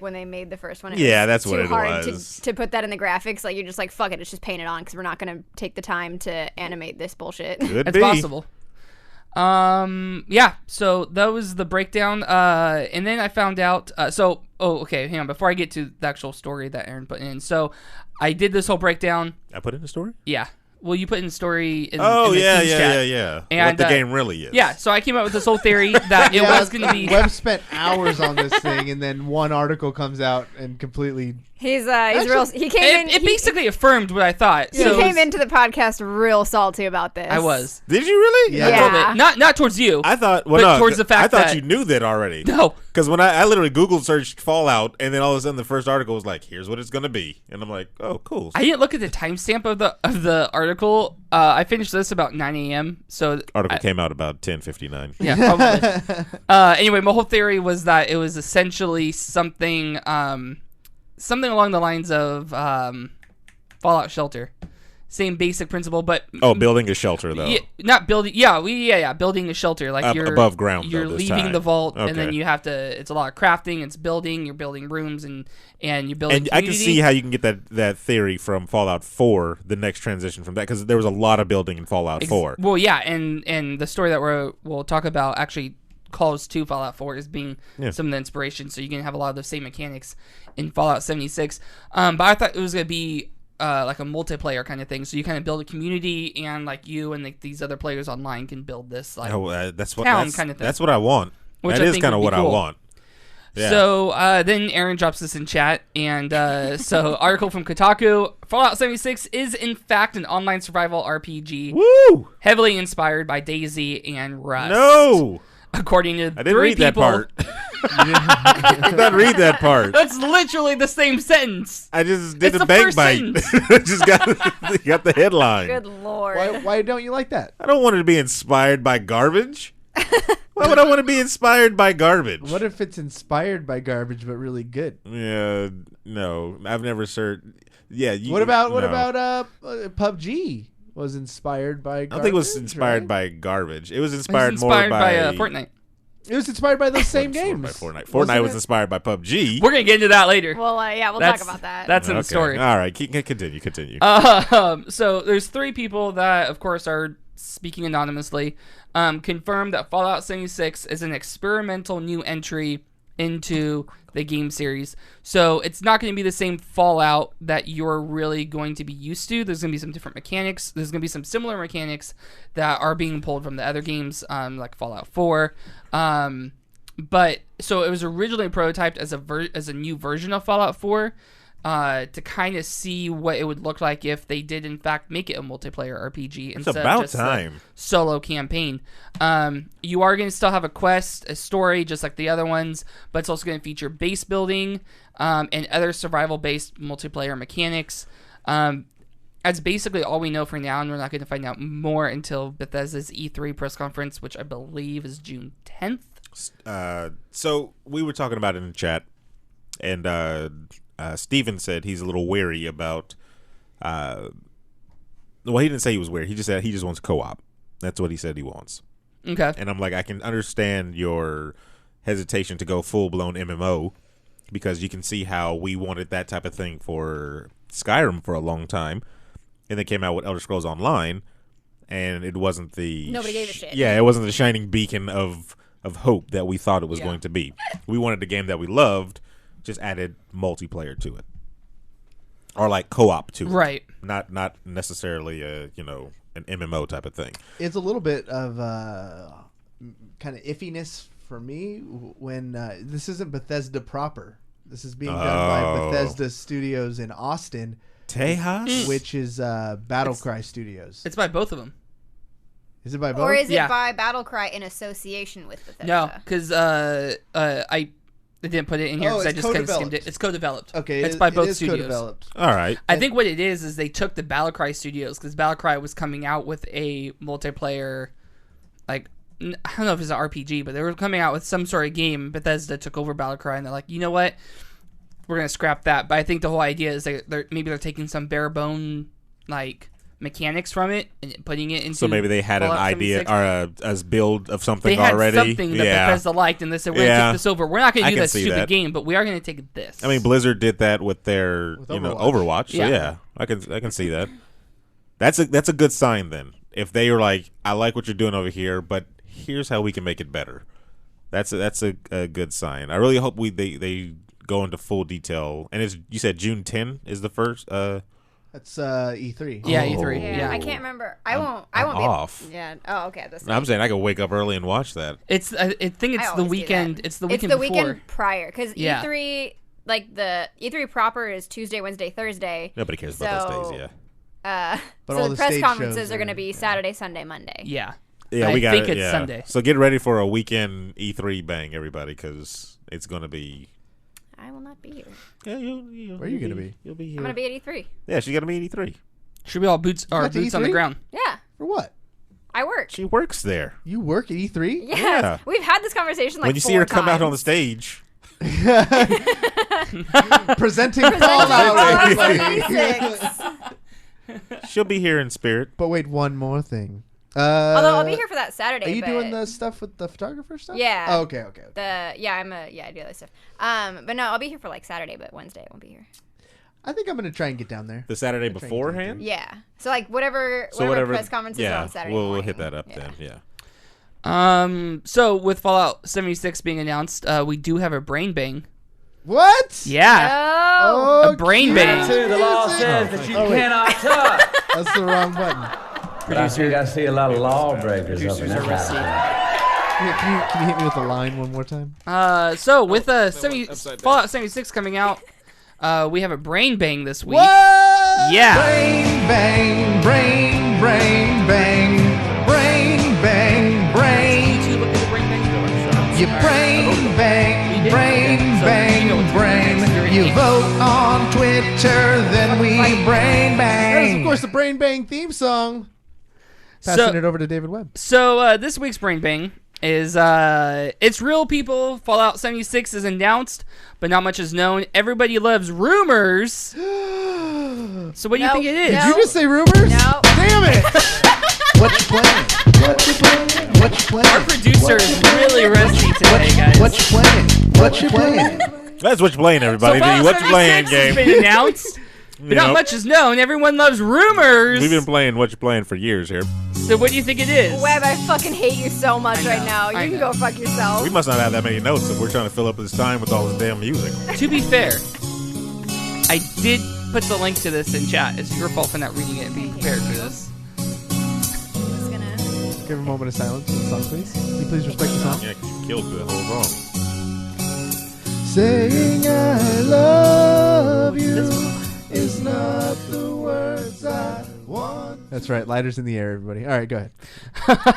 F: when they made the first one? It
C: Yeah,
F: was
C: that's
F: too
C: what it
F: hard
C: was.
F: To put that in the graphics. Like you're just like, fuck it, it's just painted on because we're not gonna take the time to animate this bullshit.
C: Could
E: It's
C: be
E: possible. Yeah, so that was the breakdown. And then I found out, okay, hang on, before I get to the actual story that Aaron put in. So I did this whole breakdown.
C: I put in the story.
E: Yeah. Well, you put in the story in
C: Oh
E: in the
C: yeah,
E: Teams chat.
C: yeah.
E: And,
C: what the game really is.
E: Yeah, so I came up with this whole theory that it was going to be...
D: Webb spent hours on this thing, and then one article comes out and completely.
F: He's real. He came in.
E: It basically affirmed what I thought.
F: He
E: So
F: came into the podcast real salty about this.
E: I was.
C: Did you really?
D: Yeah.
E: A little
F: Yeah.
E: bit. Not towards you.
C: I thought. Well,
E: But
C: no,
E: towards the fact
C: I thought
E: that-
C: you knew that already.
E: No.
C: Because when I literally Google searched Fallout, and then all of a sudden the first article was like, "Here's what it's gonna be," and I'm like, "Oh, cool."
E: I didn't look at the timestamp of the article. I finished this about 9 a.m. So
C: Article came out about 10:59.
E: Yeah, probably. Anyway, my whole theory was that it was essentially something along the lines of Fallout Shelter. Same basic principle, but
C: Oh, building a shelter though.
E: yeah, not building. Yeah, building a shelter like you're
C: above ground,
E: You're
C: though, this
E: leaving
C: time.
E: the vault, and then
C: Okay.
E: you have to. It's a lot of crafting. It's building. You're building rooms and you're building.
C: And I can
E: community.
C: see how you can get that theory from Fallout 4, the next transition from that, because there was a lot of building in Fallout 4.
E: Well, yeah, and the story that we'll talk about actually calls to Fallout 4 as being some of the inspiration. So you can have a lot of the same mechanics in Fallout 76. But I thought it was gonna be like a multiplayer kind of thing. So you kind of build a community, and like you and like these other players online can build this like
C: That's what
E: town kind of thing.
C: That's what I want.
E: Which
C: That
E: I
C: is
E: think
C: kind of
E: would
C: what
E: be
C: I
E: cool.
C: want. Yeah.
E: So then Aaron drops this in chat, and so article from Kotaku: Fallout 76 is in fact an online survival RPG,
C: Woo!
E: heavily inspired by DayZ and Rust.
C: No,
E: According to
C: I didn't
E: three
C: read that
E: people,
C: part. did not read that part.
E: That's literally the same sentence.
C: I just did
E: It's
C: the
E: the
C: bang
E: first
C: bite.
E: sentence.
C: Just got the headline.
F: Good lord.
D: Why don't you like that?
C: I don't want it to be inspired by garbage. Why would I want to be inspired by garbage?
D: What if it's inspired by garbage but really good?
C: Yeah, no, I've never searched. Yeah,
D: What about PubG was inspired by garbage?
C: I don't think it was inspired by garbage. It was
E: It's
C: inspired,
E: inspired
C: more
E: by
C: by
E: Fortnite.
D: It was inspired by those same games.
C: By Fortnite.
D: Wasn't
C: Fortnite was
D: it?
C: inspired by PubG.
E: We're gonna get into that later.
F: Well, we'll
E: That's-
F: talk about that.
E: That's in the
C: Okay.
E: story.
C: All right, continue.
E: So there's 3 people that, of course, are speaking anonymously. Confirmed that Fallout 76 is an experimental new entry into the game series. So it's not going to be the same Fallout that you're really going to be used to. There's going to be some different mechanics. There's going to be some similar mechanics that are being pulled from the other games, like Fallout 4. But so it was originally prototyped as a new version of Fallout 4. To kind of see what it would look like if they did in fact make it a multiplayer RPG instead
C: about
E: of just
C: time.
E: a solo campaign. You are going to still have a quest, a story, just like the other ones, but it's also going to feature base building and other survival-based multiplayer mechanics. That's basically all we know for now, and we're not going to find out more until Bethesda's E3 press conference, which I believe is June 10th.
C: So we were talking about it in the chat, and Steven said he's a little wary about. Well, he didn't say he was wary. He just said he just wants co-op. That's what he said he wants.
E: Okay.
C: And I'm like, I can understand your hesitation to go full-blown MMO because you can see how we wanted that type of thing for Skyrim for a long time, and they came out with Elder Scrolls Online, and it wasn't the
F: Nobody gave a shit.
C: Yeah, it wasn't the shining beacon of hope that we thought it was going to be. We wanted the game that we loved, just added multiplayer to it, or like co-op to it,
E: Right.
C: Not necessarily an MMO type of thing.
D: It's a little bit of kind of iffiness for me when this isn't Bethesda proper. This is being done by Bethesda Studios in Austin,
C: Tejas,
D: which is Battlecry Studios.
E: It's by both of them.
D: Is it by both?
F: Or is it
E: Yeah.
F: by Battlecry in association with Bethesda?
E: No, because I didn't put it in here
D: Oh,
E: because I
D: it's
E: just kind of skimmed
D: co-developed.
E: it. It's co-developed.
D: Okay,
E: it's by both
D: it is
E: studios.
D: co-developed.
C: all right.
E: I think what it is they took the Battlecry studios because Battlecry was coming out with a multiplayer, like I don't know if it's an RPG, but they were coming out with some sort of game. Bethesda took over Battlecry, and they're like, you know what, we're gonna scrap that. But I think the whole idea is they're taking some bare bone like mechanics from it and putting it into.
C: So maybe they had an
E: Fallout
C: idea
E: 76.
C: or a build of something
E: They had
C: already.
E: something that Bethesda liked, and they said, we're going to take this over. We're not going
C: I
E: to do
C: can
E: that
C: see
E: stupid
C: that.
E: game, but we are going to take this.
C: I mean, Blizzard did that with their Overwatch. So
E: Yeah.
C: yeah, I can see that. That's a good sign then. If they were like, I like what you're doing over here, but here's how we can make it better. That's a good sign. I really hope they go into full detail. And you said June 10 is the first.
D: That's E3.
E: Yeah,
C: Oh.
E: E3.
F: Yeah,
E: Yeah.
F: I can't remember. I won't
C: I'm
F: be
C: off.
F: Yeah. Oh, okay. That's
C: I'm saying I could wake up early and watch that.
E: It's I think it's
F: I
E: the
F: always do
E: weekend.
F: that.
E: It's the weekend
F: It's the
E: before.
F: weekend prior, because
E: Yeah.
F: E3, like the E3 proper is Tuesday, Wednesday, Thursday.
C: Nobody cares about those days. Yeah.
D: But
F: So
D: all
F: the
D: the
F: press
D: stage
F: conferences
D: shows
F: are going to
D: are-
F: be Saturday, Sunday, Monday.
E: Yeah.
C: Yeah,
E: I
C: we got
E: think
C: it.
E: it's
C: yeah.
E: Sunday.
C: So get ready for a weekend E3 bang, everybody, because it's gonna be.
F: I will not be here.
C: Yeah,
D: Where are you gonna be?
C: You'll be here.
F: I'm going to be at E3.
C: Yeah, she's gonna be at E3.
E: Should be all boots
D: got to
E: on the
D: E3?
E: ground.
F: Yeah.
D: For what?
F: I work.
C: She works there.
D: You work at E3?
F: Yes.
C: Yeah.
F: We've had this conversation like
C: When you see
F: 4
C: her come out on the
F: times.
C: stage,
D: Presenting
F: Fallout
D: Fallout.
F: 76.
C: she'll be here in spirit.
D: But wait, one more thing.
F: Although I'll be here for that Saturday.
D: Are you
F: but
D: doing the stuff with the photographer stuff?
F: Yeah.
D: Oh, okay.
F: I do other stuff. But no, I'll be here for like Saturday, but Wednesday I won't be here.
D: I think I'm gonna try and get down there.
C: The Saturday
D: Trying to
C: beforehand.
F: Yeah. So like whatever press conferences are on Saturday
C: we'll
F: morning.
C: hit that up
F: Yeah.
C: then. Yeah.
E: So with Fallout 76 being announced, we do have a brain bang.
D: What?
E: Yeah.
F: Oh.
E: A brain bang.
G: The law says that you cannot touch.
D: That's the wrong button.
G: But I think I see a lot of lawbreakers up in
E: Producers are
G: this
E: receipt.
G: house.
D: Can you hit me with the line one more time?
E: So with Fallout 76 coming out, we have a brain bang this week.
D: What?
E: Yeah.
D: Brain bang, brain bang, brain bang, brain.
E: You look at the brain bang.
D: You brain bang, brain. You vote on Twitter, then we brain bang. That is, of course, the brain bang theme song. Passing it over to David Webb.
E: So this week's brain bang is it's real, people. Fallout 76 is announced, but not much is known. Everybody loves rumors. So what do you think it is?
D: Did you just say rumors?
F: No.
D: Damn it! What you playing? What you playing? What you playing?
E: Our producer is really rusty today, guys.
D: What you playing? What you playing?
C: That's what you're playing, everybody.
E: So Fallout
C: What you playing
E: 76
C: game?
E: has been announced, but not much is known. Everyone loves rumors.
C: We've been playing what you playing for years here.
E: So what do you think it is?
F: Webb, I fucking hate you so much right now.
E: I
F: You can
E: know.
F: go fuck yourself.
C: We must not have that many notes if we're trying to fill up this time with all this damn music.
E: To be fair, I did put the link to this in chat. It's your fault for not reading it and being prepared for this.
F: Just gonna...
D: Give a moment of silence for the song, please. Can you please respect the song?
C: Yeah, 'cause you killed the whole song.
D: Saying I love you is not the words I want. That's right. Lighters in the air, everybody. All right, go ahead.
C: I'm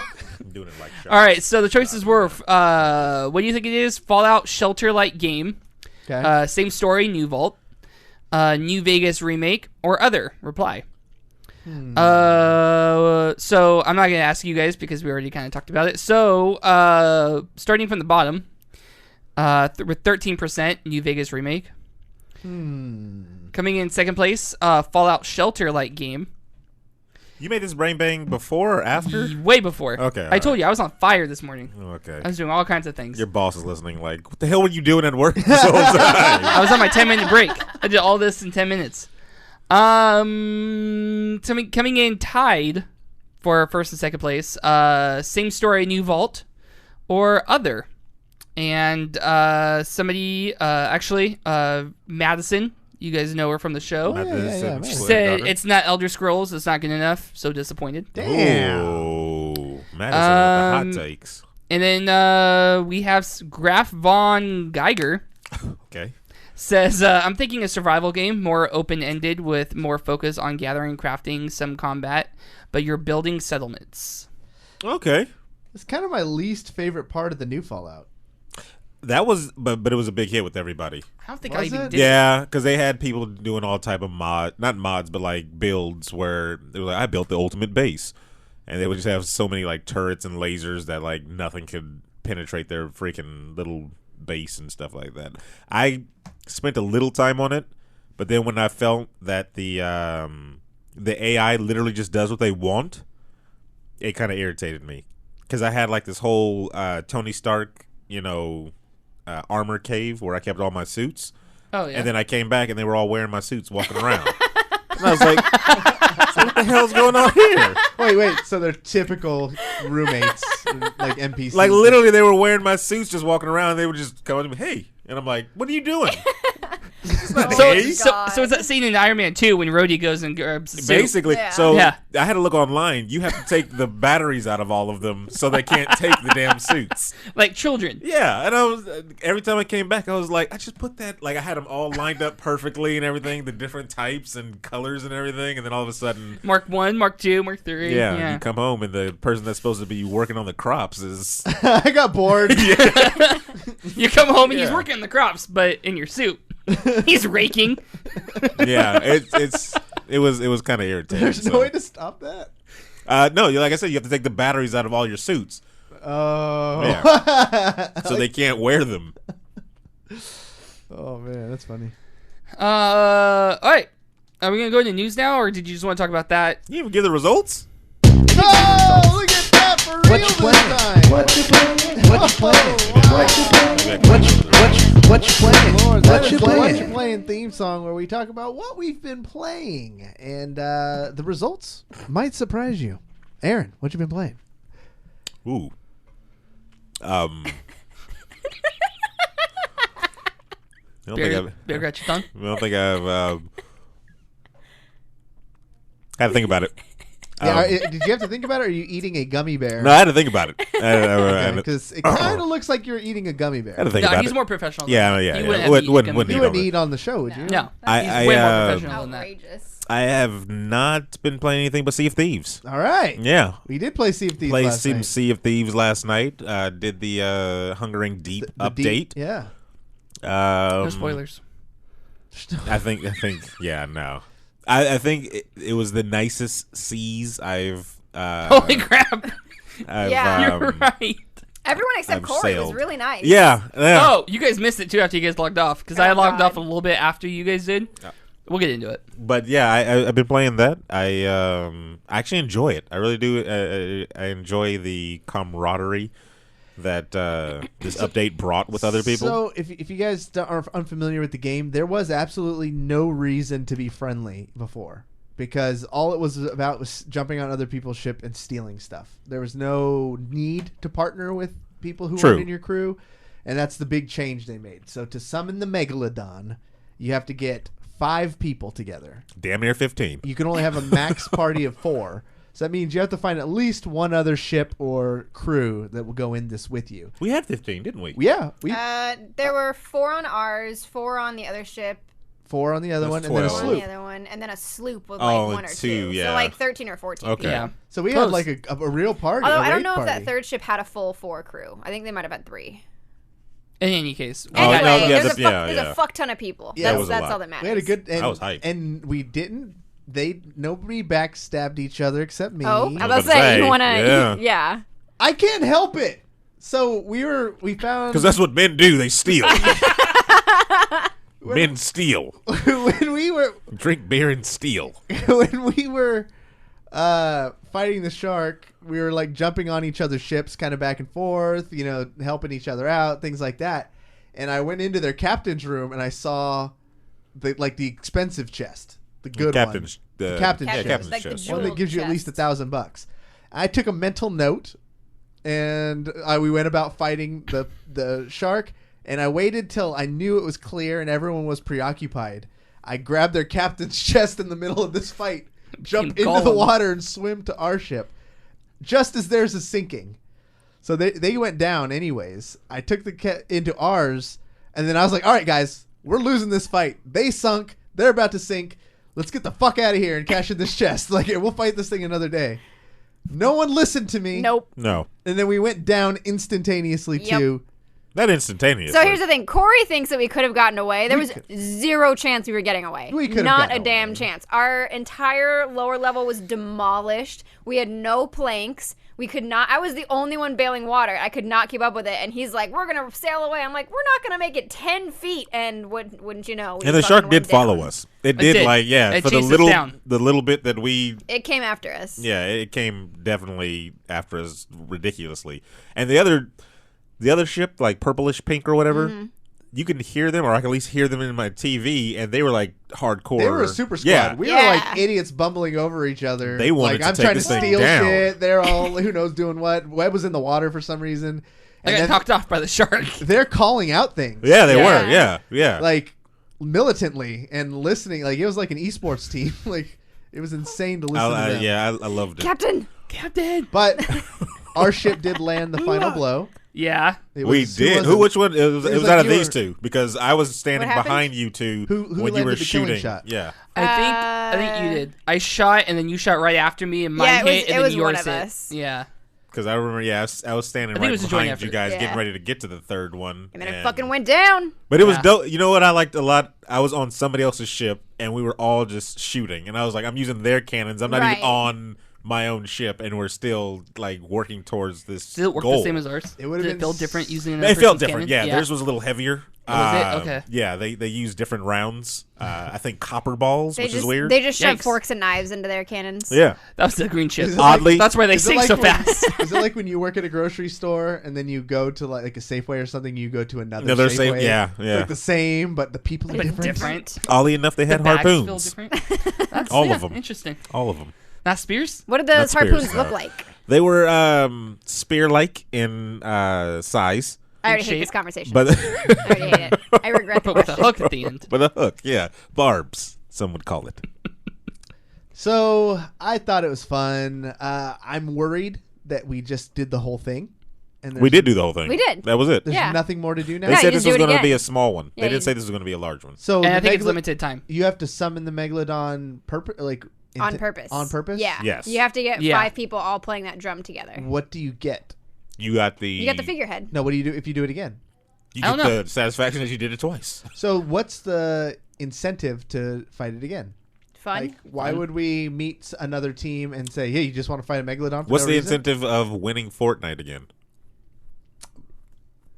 C: doing it like shots.
E: All right, so the choices were, what do you think it is? Fallout Shelter-like game.
D: Okay.
E: Same story, New Vault. New Vegas remake, or other. Reply. So I'm not going to ask you guys because we already kind of talked about it. So starting from the bottom, with 13%, New Vegas remake. Coming in second place, Fallout Shelter-like game.
C: You made this brain bang before or after?
E: Way before.
C: Okay,
E: I told you I was on fire this morning.
C: Okay.
E: I was doing all kinds of things.
C: Your boss is listening like, what the hell were you doing at work this whole time?
E: I was on my 10-minute break. I did all this in 10 minutes. Coming in tied for first and second place. Same story, New Vault, or other. And somebody, Madison, you guys know her from the show,
C: Madison
E: said it's not Elder Scrolls. It's not good enough. So disappointed.
D: Damn.
C: Oh, Madison with the hot takes.
E: And then we have Graf von Geiger.
C: Okay.
E: Says, I'm thinking a survival game, more open-ended with more focus on gathering, crafting, some combat, but you're building settlements.
C: Okay.
D: It's kind of my least favorite part of the new Fallout.
C: That was, but it was a big hit with everybody.
E: I don't think
D: Was
E: I even
D: it?
E: did.
C: Yeah, because they had people doing all type of not mods, but like builds where they were like, I built the ultimate base. And they would just have so many like turrets and lasers that like nothing could penetrate their freaking little base and stuff like that. I spent a little time on it, but then when I felt that the AI literally just does what they want, it kind of irritated me. Because I had like this whole Tony Stark, armor cave where I kept all my suits.
E: Oh, yeah.
C: And then I came back and they were all wearing my suits walking around. And I was like, what the hell's going on here?
D: Wait. So they're typical roommates, like NPCs.
C: Like, literally, they were wearing my suits just walking around. And they would just come up to me, hey. And I'm like, what are you doing? It's not
E: So
C: gay.
E: it's that scene in Iron Man 2 when Rhodey goes and grabs the suit.
C: Basically.
F: Yeah.
C: So
E: Yeah.
C: I had to look online. You have to take the batteries out of all of them so they can't take the damn suits.
E: Like children.
C: Yeah. And I was, every time I came back, I was like, I just put that, like, I had them all lined up perfectly and everything, the different types and colors and everything. And then all of a sudden,
E: Mark 1, Mark 2, Mark 3.
C: yeah, you come home and the person that's supposed to be working on the crops is
D: I got bored.
E: You come home and he's
C: Yeah.
E: working the crops, but in your suit. He's raking.
C: yeah, it was kind of irritating.
D: There's no way to stop that.
C: No, like I said, you have to take the batteries out of all your suits,
D: Oh.
C: Yeah. so they can't wear them.
D: Oh man, that's funny.
E: All right. Are we gonna go into news now, or did you just want to talk about that?
C: You even give the results?
D: Oh, look at that for real this time. What you playing? What you playing? What you playing? What you playing? Lord, that is the What You Playing theme song where we talk about what we've been playing, and the results might surprise you. Aaron, what you been playing?
C: Ooh.
E: Bear got your tongue.
C: I don't think I've had to think about it.
D: Yeah, did you have to think about it, or are you eating a gummy bear?
C: No, I had to think about it.
D: Because it kind of looks like you're eating a gummy bear.
C: I had to think about
E: he's
C: it.
E: more professional.
C: Yeah.
E: He
C: Wouldn't
D: You wouldn't eat on the show, would you?
E: No,
C: I-
E: he's
C: I,
E: way more
C: uh,
E: professional than that.
F: Outrageous.
C: I have not been playing anything but Sea of Thieves.
D: All right.
C: Yeah.
D: We did play Sea of Thieves
C: Played
D: last
C: some
D: night.
C: Sea of Thieves last night. Did the Hungaring Deep
D: The
C: update.
D: deep- yeah.
E: No spoilers.
C: I think, yeah, no. I think it was the nicest seas I've.
E: Holy crap!
F: Yeah.
E: You're right.
F: Everyone except
C: I've
F: Cory was
C: sailed.
F: really nice.
C: Yeah.
E: Oh, you guys missed it too after you guys logged off because I logged
F: God.
E: off a little bit after you guys did. We'll get into it.
C: But yeah, I've been playing that. I actually enjoy it. I really do. I enjoy the camaraderie that this update brought with other people.
D: So, if you guys are unfamiliar with the game, there was absolutely no reason to be friendly before, because all it was about was jumping on other people's ship and stealing stuff. There was no need to partner with people who
C: True.
D: weren't in your crew, and that's the big change they made. So to summon the Megalodon, you have to get 5 people together.
C: Damn near 15.
D: You can only have a max party of 4. So that means you have to find at least one other ship or crew that will go in this with you.
C: We had 15, didn't we?
D: Yeah,
F: There were 4 on ours, 4 on the other ship,
D: 4 on the other
C: That's
D: one, and then a
C: 12.
F: 4 on
D: sloop.
F: the other one, and then a sloop with
C: Oh,
F: like 1 or 2.
C: yeah.
F: So like 13 or 14
C: Okay.
F: people.
E: Yeah.
D: So we
E: Close.
D: had like a real party.
F: Although
D: a
F: I don't
D: raid
F: know if
D: party.
F: that third ship had a full 4 crew. I think they might have had 3.
E: In any case,
C: Oh,
F: Anyway,
C: no, yeah,
F: there's,
C: that's-
F: there's a fuck ton of people.
D: Yeah,
C: that was a
F: that's
C: lot.
F: all that matters.
D: We had a good. And,
C: I was hyped.
D: and we didn't. Nobody backstabbed each other except me.
F: Oh, I was
C: about
F: about
C: to
F: to say,
C: say,
F: you want to,
C: yeah.
F: yeah.
D: I can't help it. So we found
C: Because that's what men do. They steal. Men steal.
D: when we were
C: Drink beer and steal.
D: when we were fighting the shark. We were like jumping on each other's ships, kind of back and forth, helping each other out, things like that. And I went into their captain's room and I saw the expensive chest, the good
C: Captain's,
D: one, the captain's
C: yeah,
D: chest,
C: captain's
F: like the
C: chest.
D: one that
F: jeweled
D: gives you at least
F: chest.
D: $1,000. I took a mental note, and we went about fighting the shark. And I waited till I knew it was clear and everyone was preoccupied. I grabbed their captain's chest in the middle of this fight, jump into the water, and swim to our ship, just as theirs is sinking. So they went down anyways. I took into ours, and then I was like, all right, guys, we're losing this fight. They sunk. They're about to sink. Let's get the fuck out of here and cash in this chest. We'll fight this thing another day. No one listened to me.
F: Nope.
C: No.
D: And then we went down instantaneously
F: Yep.
D: too.
C: Not instantaneous.
F: So here's the thing. Cory thinks that we could have gotten away. There was zero chance we were getting away.
D: We could have
F: Not
D: gotten
F: a damn
D: away.
F: chance. Our entire lower level was demolished. We had no planks. We could not. I was the only one bailing water. I could not keep up with it. And he's like, "We're gonna sail away." I'm like, "We're not gonna make it 10 feet." And wouldn't you know? We
C: And the
F: fucking
C: shark did
F: went
C: follow
F: down.
C: us. It did,
E: did.
C: It
E: It
C: for
E: chased us down.
C: the little bit that we.
F: It came after us.
C: Yeah, it came definitely after us ridiculously. And the other ship, like purplish pink or whatever,
F: Mm-hmm.
C: you can hear them, or I can at least hear them in my TV, and they were like hardcore.
D: They were a super squad.
C: Yeah.
D: We
F: Yeah.
D: were like idiots bumbling over each other.
C: They wanted to
D: I'm
C: take
D: trying to
C: this thing
D: steal
C: down.
D: shit. They're all who knows doing what. Webb was in the water for some reason.
E: I
D: And
E: got
D: then
E: knocked off by the shark.
D: they're calling out things.
C: Yeah, they
F: Yeah.
C: were. Yeah, yeah.
D: Like militantly and listening. Like it was like an esports team. Like it was insane to listen to them.
C: I loved it.
F: Captain.
E: Captain.
D: But our ship did land the final blow.
E: Yeah.
D: It
C: We
D: was-
C: did.
D: was
C: Which one? It was
D: was
C: out
D: like
C: of
D: you
C: these
D: were-
C: two because I was standing
F: What happened?
C: behind you two
D: Who
C: when you were
D: landed the killing
C: shooting.
D: shot?
C: Yeah.
E: I think you did. I shot and then you shot right after me and mine
F: Yeah, it was-
E: hit and
F: it
E: then
F: was
E: yours
F: one of
E: hit.
F: us.
E: Yeah.
C: Because I remember, I was standing
E: I think it
C: right
E: was a joint
C: behind you
E: effort.
C: guys,
F: Yeah.
C: getting ready to get to the third one.
F: And then it fucking went down.
C: But it was
E: Yeah.
C: dope. You know what I liked a lot? I was on somebody else's ship, and we were all just shooting. And I was like, I'm using their cannons. I'm not
F: Right.
C: even on my own ship, and we're still like working towards this
E: Did it work
C: goal.
E: the same as ours?
D: It would've
E: Did
D: been
E: it feel
D: s-
E: different using another
C: It felt
E: person's
C: different.
E: cannon?
C: Yeah, theirs was a little heavier.
E: Was it? Okay.
C: Yeah, they use different rounds. I think copper balls, which is weird.
F: They just shove
E: Yikes.
F: forks and knives into their cannons.
C: Yeah.
E: That was the green ship.
D: Is it like-
C: Oddly,
E: That's why they
D: Is it
E: sink
D: like
E: so
D: when-
E: fast.
D: Is it like when you work at a grocery store and then you go to like a Safeway or something? You go to another
C: Another
D: Safeway.
C: yeah.
D: It's like the same, but the people are
E: But
D: different.
E: different.
C: Oddly enough, they had
E: The bags feel
C: harpoons.
E: different. That's,
C: All
E: yeah,
C: of 'em.
E: Interesting.
C: All of them.
E: Not spears?
F: What did those
C: Not spears,
F: harpoons
C: no.
F: look like?
C: They were spear-like in size,
F: I already hate
E: shape.
F: this conversation.
C: but
F: I already hate it. I regret the
E: But with a
F: question.
E: hook at the end.
C: with a hook. Yeah, barbs. Some would call it.
D: So I thought it was fun. I'm worried that we just did the whole thing. And
C: We did do the whole thing.
F: We did.
C: That was it.
D: There's
F: Yeah.
D: nothing more to do now.
C: They
F: Yeah,
C: said
F: you
C: this
F: just
C: was
F: do it
C: going to be
F: again.
C: a small one.
F: Yeah,
C: They
F: you-
C: didn't say this was going to be a large one.
D: So
E: And I
D: the
E: think it's
D: Megalo-
E: limited time.
D: You have to summon the Megalodon
F: On purpose.
D: On purpose?
F: Yeah.
C: Yes.
F: You have to get
E: Yeah.
F: 5 people all playing that drum together.
D: What do you get?
C: You got the.
F: You got the figurehead.
D: No, what do you do if you do it again?
C: You
E: I don't
C: get
E: know.
C: the satisfaction that you did it twice.
D: So what's the incentive to fight it again?
F: Fun.
D: Like, why would we meet another team and say, "Hey, you just want to fight a Megalodon?" For
C: What's
D: no
C: the
D: reason?
C: incentive of winning Fortnite again?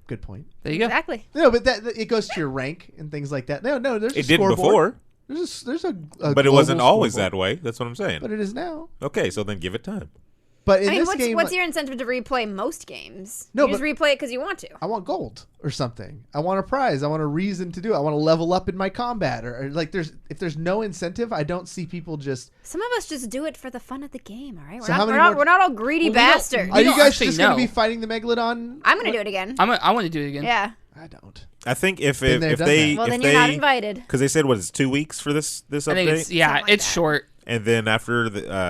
D: Good point.
E: There you go.
F: Exactly.
D: No, but that it goes to your rank and things like that. No, there's a
C: It did
D: scoreboard.
C: before,
D: There's a
C: but it wasn't
D: global
C: always
D: scoreboard.
C: that way. That's what I'm saying.
D: But it is now.
C: Okay, so then give it time.
D: But in
F: I mean,
D: this
F: what's,
D: game,
F: what's your incentive to replay most games?
D: No,
F: you just
D: but-
F: replay it because you want to.
D: I want gold or something. I want a prize. I want a reason to do it. I want to level up in my combat. Or like, if there's no incentive, I don't see people just.
F: Some of us just do it for the fun of the game, all right?
D: So how many
F: We're
D: more-
F: not all greedy
E: Well, we don't-
F: bastards.
D: Are you
E: don't
D: guys
E: actually
D: just going to
E: know.
D: be fighting the Megalodon?
F: I'm going to do it again.
E: I want to do it again.
F: Yeah.
D: I don't.
C: I think if
D: Been there, done
C: they
D: that.
F: Well,
C: if
F: then
C: they,
F: you're not invited.
C: because they said what is 2 weeks for this
E: I
C: update,
E: think it's
F: Something like
E: it's
F: that.
E: short.
C: and then after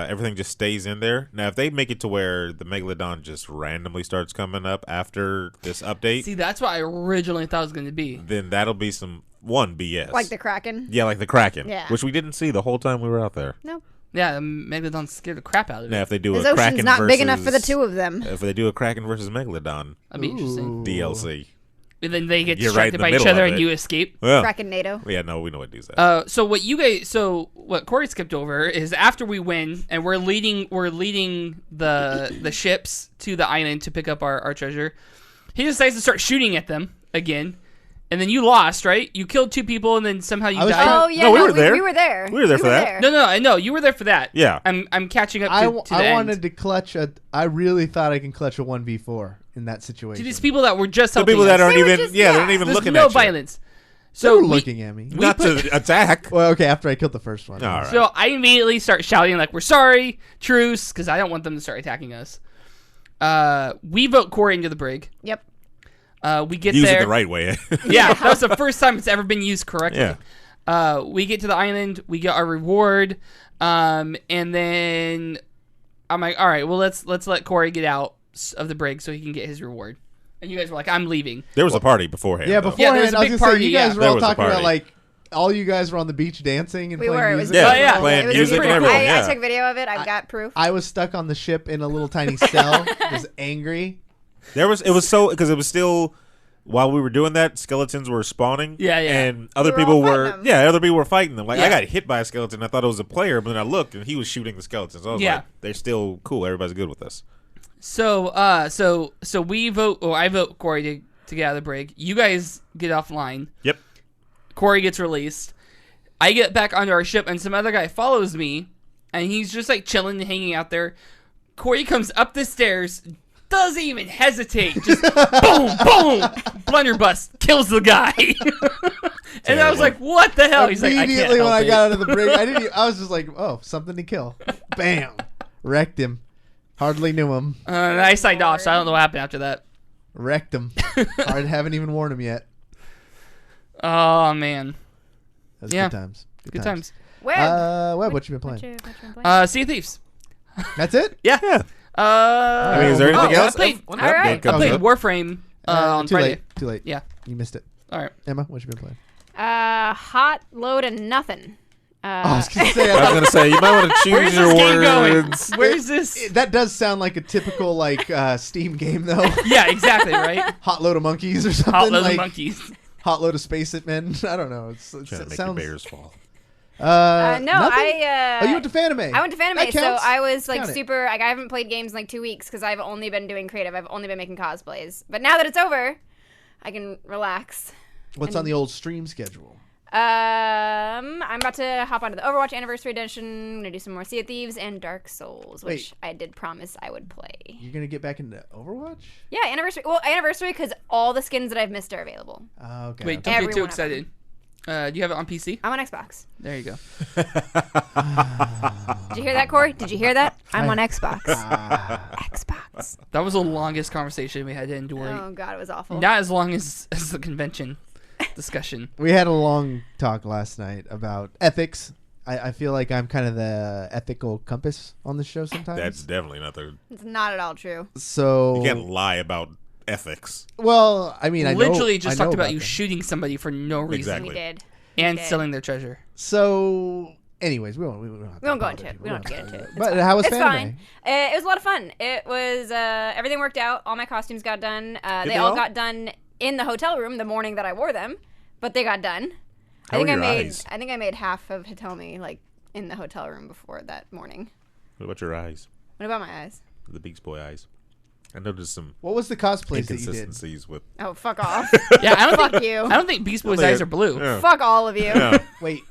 C: everything just stays in there. Now, if they make it to where the Megalodon just randomly starts coming up after this update,
E: See, that's what I originally thought it was going to be.
C: then that'll be some BS.
F: Like the Kraken.
C: Yeah, like the Kraken,
F: Yeah.
C: which we didn't see the whole time we were out there.
F: No.
E: Yeah, the Megalodon scared the crap out of
C: Now,
E: it.
C: if they do
F: This
C: a
F: ocean's
C: Kraken
F: not
C: versus,
F: big enough for the two of them.
C: If they do a Kraken versus Megalodon
E: That'd be interesting.
C: DLC,
E: And then they get
C: You're right in
E: distracted
C: the
E: by each
C: middle
E: other
C: of
E: and
C: it.
E: you escape.
C: well,
F: Kraken NATO.
C: yeah, no, we know what these are.
E: So what Cory skipped over is after we win and we're leading the ships to the island to pick up our treasure, he decides to start shooting at them again. And then you lost, right? You killed 2 people and then somehow you
D: I was
E: died.
D: trying-
F: Oh, yeah.
C: No, we
F: no,
C: were there.
F: We were there.
C: We were there for that.
E: No, I know you were there for that.
C: Yeah.
E: I'm catching up to,
D: I
E: to the end.
D: wanted to clutch a. I really thought I can clutch a 1v4 in that situation.
E: To these people that were just
C: The
E: helping
C: people that
E: us.
C: aren't
F: They were
C: even,
F: just-
C: they're
F: yeah.
C: not even
E: There's
C: looking
E: no
C: at you.
E: violence.
D: They
E: So
D: were
E: we-
D: looking at me.
C: Not to attack.
D: Well, okay, after I killed the first one.
C: All right.
E: So I immediately start shouting like, "We're sorry, truce," because I don't want them to start attacking us. We vote Cory into the brig.
F: Yep.
E: We get
C: Use
E: there.
C: it the right way.
E: Yeah, that was the first time it's ever been used correctly.
C: Yeah.
E: We get to the island. We get our reward, and then I'm like, "All right, well let's let Cory get out of the brig so he can get his reward." And you guys were like, "I'm leaving."
C: There was a party beforehand.
D: Yeah,
C: though.
D: beforehand,
E: there was a
D: I was
E: big
D: gonna
E: party,
D: say you guys
E: yeah.
D: were
C: There
D: all
C: was a
D: talking about
C: party.
D: like all you guys were on the beach dancing and
F: We
D: playing
F: were. It was
D: music.
C: Yeah,
E: Oh, yeah.
C: playing
F: It was
C: music
F: pretty
C: and
F: cool.
C: everything.
F: I
C: Yeah.
F: took video of it. I've got proof.
D: I was stuck on the ship in a little tiny cell, just angry.
C: It was so because it was still while we were doing that, skeletons were spawning.
E: Yeah.
C: And other
F: We were all
C: people were
F: fighting them.
C: other people were fighting them. Like I
E: Yeah.
C: got hit by a skeleton. I thought it was a player, but then I looked and he was shooting the skeletons. I was
E: Yeah.
C: like, they're still cool. Everybody's good with us.
E: So we vote. Or I vote Cory to get out of the brig. You guys get offline.
C: Yep.
E: Cory gets released. I get back onto our ship, and some other guy follows me, and he's just like chilling and hanging out there. Cory comes up the stairs, doesn't even hesitate, just boom, boom, blunderbuss, kills the guy. And I was like, "What the hell?" He's like, "I can't
D: Immediately when
E: help
D: I
E: it."
D: got out of the brig, I was just like, oh, something to kill. Bam, wrecked him. Hardly knew him.
E: And I signed off, so I don't know what happened after that.
D: Wrecked him. I haven't even worn him yet.
E: Oh man,
D: That was
E: Yeah.
D: good times.
E: good times.
D: Webb, what you been playing?
F: What you been playing?
E: Sea of Thieves.
D: That's it?
E: Yeah.
C: Yeah.
E: I
C: mean, is there anything else?
E: I played,
C: All
F: right.
E: I played Warframe on
D: too
E: Friday.
D: late. Too late.
E: Yeah.
D: You missed it.
E: All right.
D: Emma, what you been playing?
F: Hot load of nothing.
D: I was gonna say,
C: I was gonna say you might want to choose
E: Where's
C: your
E: this game going?
C: words.
E: Where's this?
D: that does sound like a typical like Steam game though.
E: Yeah, exactly, right?
D: Hot load of monkeys or something.
E: Hot load
D: like
E: of monkeys.
D: Hot load of space it men. I don't know.
C: Trying to
D: It
C: make
D: sounds.
C: your bears fall.
F: No,
D: nothing?
F: I.
D: Oh, you went to Fanime.
F: I went to Fanime,
D: That
F: so
D: counts.
F: I was like
D: Count it.
F: super. Like I haven't played games in like 2 weeks because I've only been doing creative. I've only been making cosplays. But now that it's over, I can relax.
D: What's on the old stream schedule?
F: I'm about to hop onto the Overwatch Anniversary Edition. I'm gonna do some more Sea of Thieves and Dark Souls, which I did promise I would play.
D: You're gonna get back into Overwatch?
F: Yeah, Anniversary. Well, Anniversary because all the skins that I've missed are available.
D: Okay.
E: Wait,
D: okay.
E: don't
F: Every
E: get too
F: one of them.
E: excited. Do you have it on PC?
F: I'm on Xbox.
E: There you go.
F: Did you hear that, Cory? Did you hear that? I'm on Xbox. Xbox.
E: That was the longest conversation we had to endure.
F: Oh god, it was awful.
E: Not as long as the convention discussion.
D: We had a long talk last night about ethics. I feel like I'm kind of the ethical compass on the show sometimes.
C: That's definitely not the.
F: It's not at all true.
D: So
C: You can't lie about ethics.
D: Well, I mean, I
E: literally
D: know,
E: just
D: I know
E: talked about you
D: them.
E: shooting somebody for no reason
C: Exactly.
F: We did.
E: and
F: We did.
E: stealing their treasure.
D: So, anyways, we won't
F: go into it. We don't have to get into it.
D: But how was
F: It's
D: Fanime?
F: fine. It was a lot of fun. It was everything worked out. All my costumes got done. They all got done in the hotel room the morning that I wore them, but they got done.
C: How were your
F: I
C: eyes?
F: think I made half of Hitomi like in the hotel room before that morning.
C: What about your eyes?
F: What about my eyes?
C: The Beast Boy eyes. I noticed some
D: What was the cosplays that you did?
C: inconsistencies with.
F: Oh, fuck off.
E: Yeah, I don't
F: Fuck
E: think
F: you.
E: I don't think Beast Boy's
C: Well, they-
E: eyes are blue.
C: Yeah.
F: Fuck all of you.
C: Yeah.
D: Wait,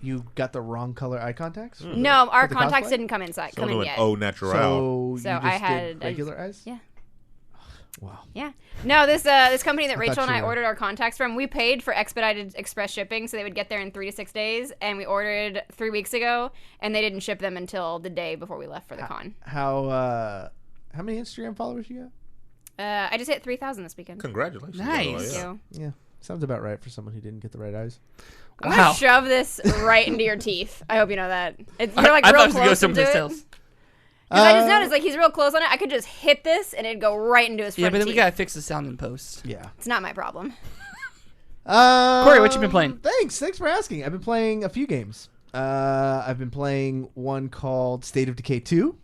D: you got the wrong color eye contacts?
F: No, our
D: For the
F: contacts
D: cosplay?
F: didn't come inside.
C: So
F: Come in
C: went
F: yet.
C: au natural.
D: So you
F: So
D: just
F: I
D: did
F: had
D: regular eyes?
F: Yeah.
D: Wow.
F: Yeah. No, this company that Rachel
D: thought
F: and I
D: you were-
F: ordered our contacts from, we paid for expedited express shipping, so they would get there in 3 to 6 days. And we ordered 3 weeks ago, and they didn't ship them until the day before we left for the con.
D: How many Instagram followers you got?
F: I just hit 3,000 this weekend.
C: Congratulations.
E: Nice.
C: by the way,
F: Thank
C: yeah.
F: you.
D: Yeah, sounds about right for someone who didn't get the right eyes.
F: I'm
E: Wow.
F: gonna shove this right into your teeth. I hope you know that. You're like
E: I
F: real
E: thought it was gonna go
F: close
E: something
F: into
E: to
F: it.
E: his tails.
F: Because I just noticed, like, he's real close on it. I could just hit this, and it'd go right into his front
E: Yeah, but then we
F: teeth.
E: gotta fix the sound in post.
D: Yeah.
F: It's not my problem.
E: Cory, what you been playing?
D: Thanks for asking. I've been playing a few games. I've been playing one called State of Decay 2.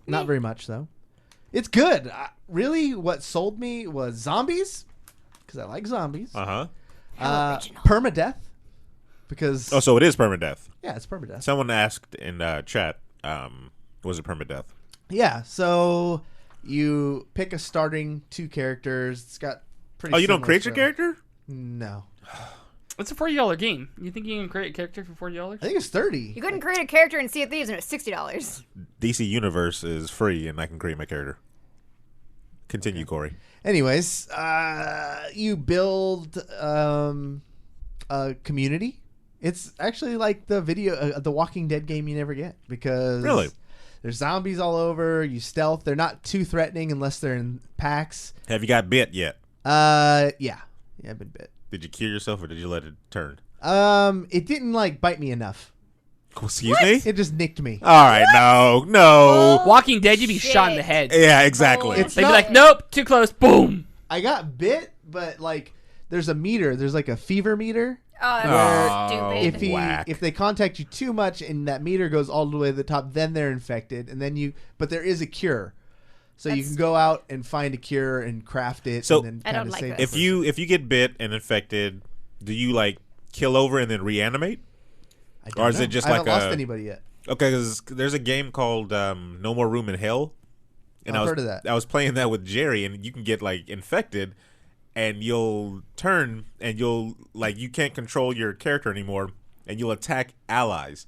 D: Not very much though. It's good. Really, what sold me was zombies, because I like zombies.
C: Uh-huh.
D: Permadeath, because
C: Oh, so it is permadeath.
D: yeah, it's permadeath.
C: Someone asked in chat, was it permadeath?
D: Yeah, so you pick a starting 2 characters. It's got pretty.
C: Oh, you don't
D: similar
C: create your
D: story.
C: character?
D: No,
E: It's a $40 game. You think you can create a character for $40?
D: I think it's 30.
F: You couldn't create a character in Sea of Thieves, and it was $60.
C: DC Universe is free, and I can create my character. Continue, Corey.
D: Anyways, you build a community. It's actually like the Walking Dead game you never get, because
C: Really?
D: there's zombies all over. You stealth. They're not too threatening unless they're in packs.
C: Have you got bit yet?
D: Yeah, I've been bit.
C: Did you kill yourself, or did you let it turn?
D: It didn't like bite me enough.
C: Excuse me?
D: It just nicked me.
C: All right, no.
E: Walking Dead, you'd be shot in the
F: Shit.
E: head.
C: Yeah, exactly.
D: It's
E: They'd
D: not-
E: be like, nope, too close, boom.
D: I got bit, but like there's a meter. There's like a fever meter.
F: Oh,
C: Oh,
F: that's stupid.
C: whack.
D: If they contact you too much and that meter goes all the way to the top, then they're infected, and then but there is a cure, so you
F: That's-
D: can go out and find a cure and craft it.
C: So-
D: and then
F: I don't
D: kinda
F: like
D: save
F: this.
C: if you get bit and infected, do you like kill over and then reanimate?
D: I don't
C: or is
D: know.
C: it just
D: I
C: like
D: haven't lost
C: a-
D: anybody yet?
C: Okay, because there's a game called No More Room in Hell, and
D: I've
C: I was
D: heard of that.
C: I was playing that with Jerry, and you can get like infected, and you'll turn and you'll like you can't control your character anymore, and you'll attack allies.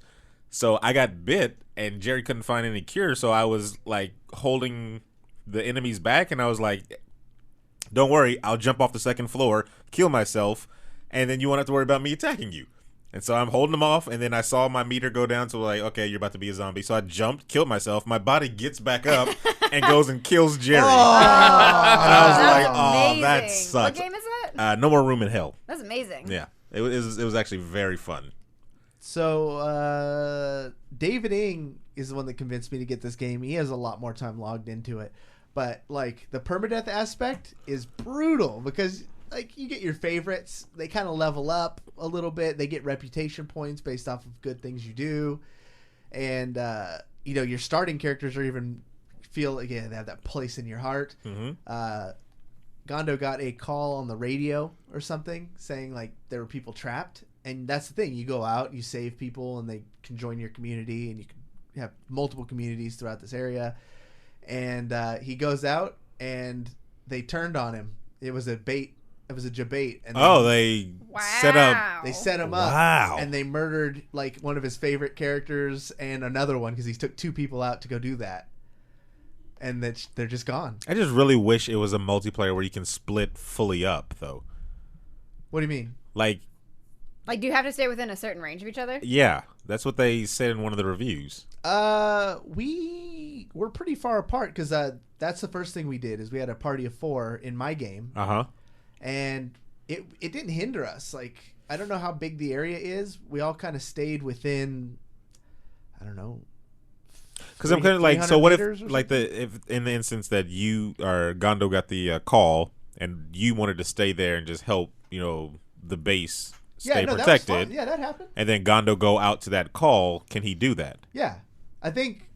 C: So I got bit, and Jerry couldn't find any cure, so I was like holding the enemies back, and I was like, "Don't worry, I'll jump off the second floor, kill myself, and then you won't have to worry about me attacking you." And so I'm holding them off, and then I saw my meter go down to like, okay, you're about to be a zombie. So I jumped, killed myself. My body gets back up and goes and kills Jerry. And I was
F: That's
C: like, oh, that
F: amazing.
C: sucks.
F: What game is that?
C: No More Room in Hell.
F: That's amazing.
C: Yeah, it was actually very fun.
D: So David Ing is the one that convinced me to get this game. He has a lot more time logged into it, but like the permadeath aspect is brutal, because like you get your favorites, they kind of level up a little bit. They get reputation points based off of good things you do, and your starting characters are even feel like they have that place in your heart.
C: Mm-hmm.
D: Gondo got a call on the radio or something saying like there were people trapped, and that's the thing. You go out, you save people, and they can join your community, and you can have multiple communities throughout this area. And he goes out, and they turned on him. It was a bait. It was a jabait. And
C: They set up.
D: they set him up.
C: Wow.
D: And they murdered like one of his favorite characters and another one, because he took 2 people out to go do that. And they're just gone.
C: I just really wish it was a multiplayer where you can split fully up, though.
D: What do you mean?
C: Like,
F: do you have to stay within a certain range of each other?
C: yeah, that's what they said in one of the reviews.
D: We were pretty far apart, because that's the first thing we did is we had a party of 4 in my game,
C: Uh huh.
D: and it didn't hinder us. Like I don't know how big the area is. We all kind of stayed within, I don't know.
C: Because I'm kind of like, so what if, like,
D: something?
C: if in the instance that you or Gondo got the call and you wanted to stay there and just help, the base stay protected.
D: That was fun. Yeah, that happened.
C: And then Gondo go out to that call, can he do that?
D: Yeah, I think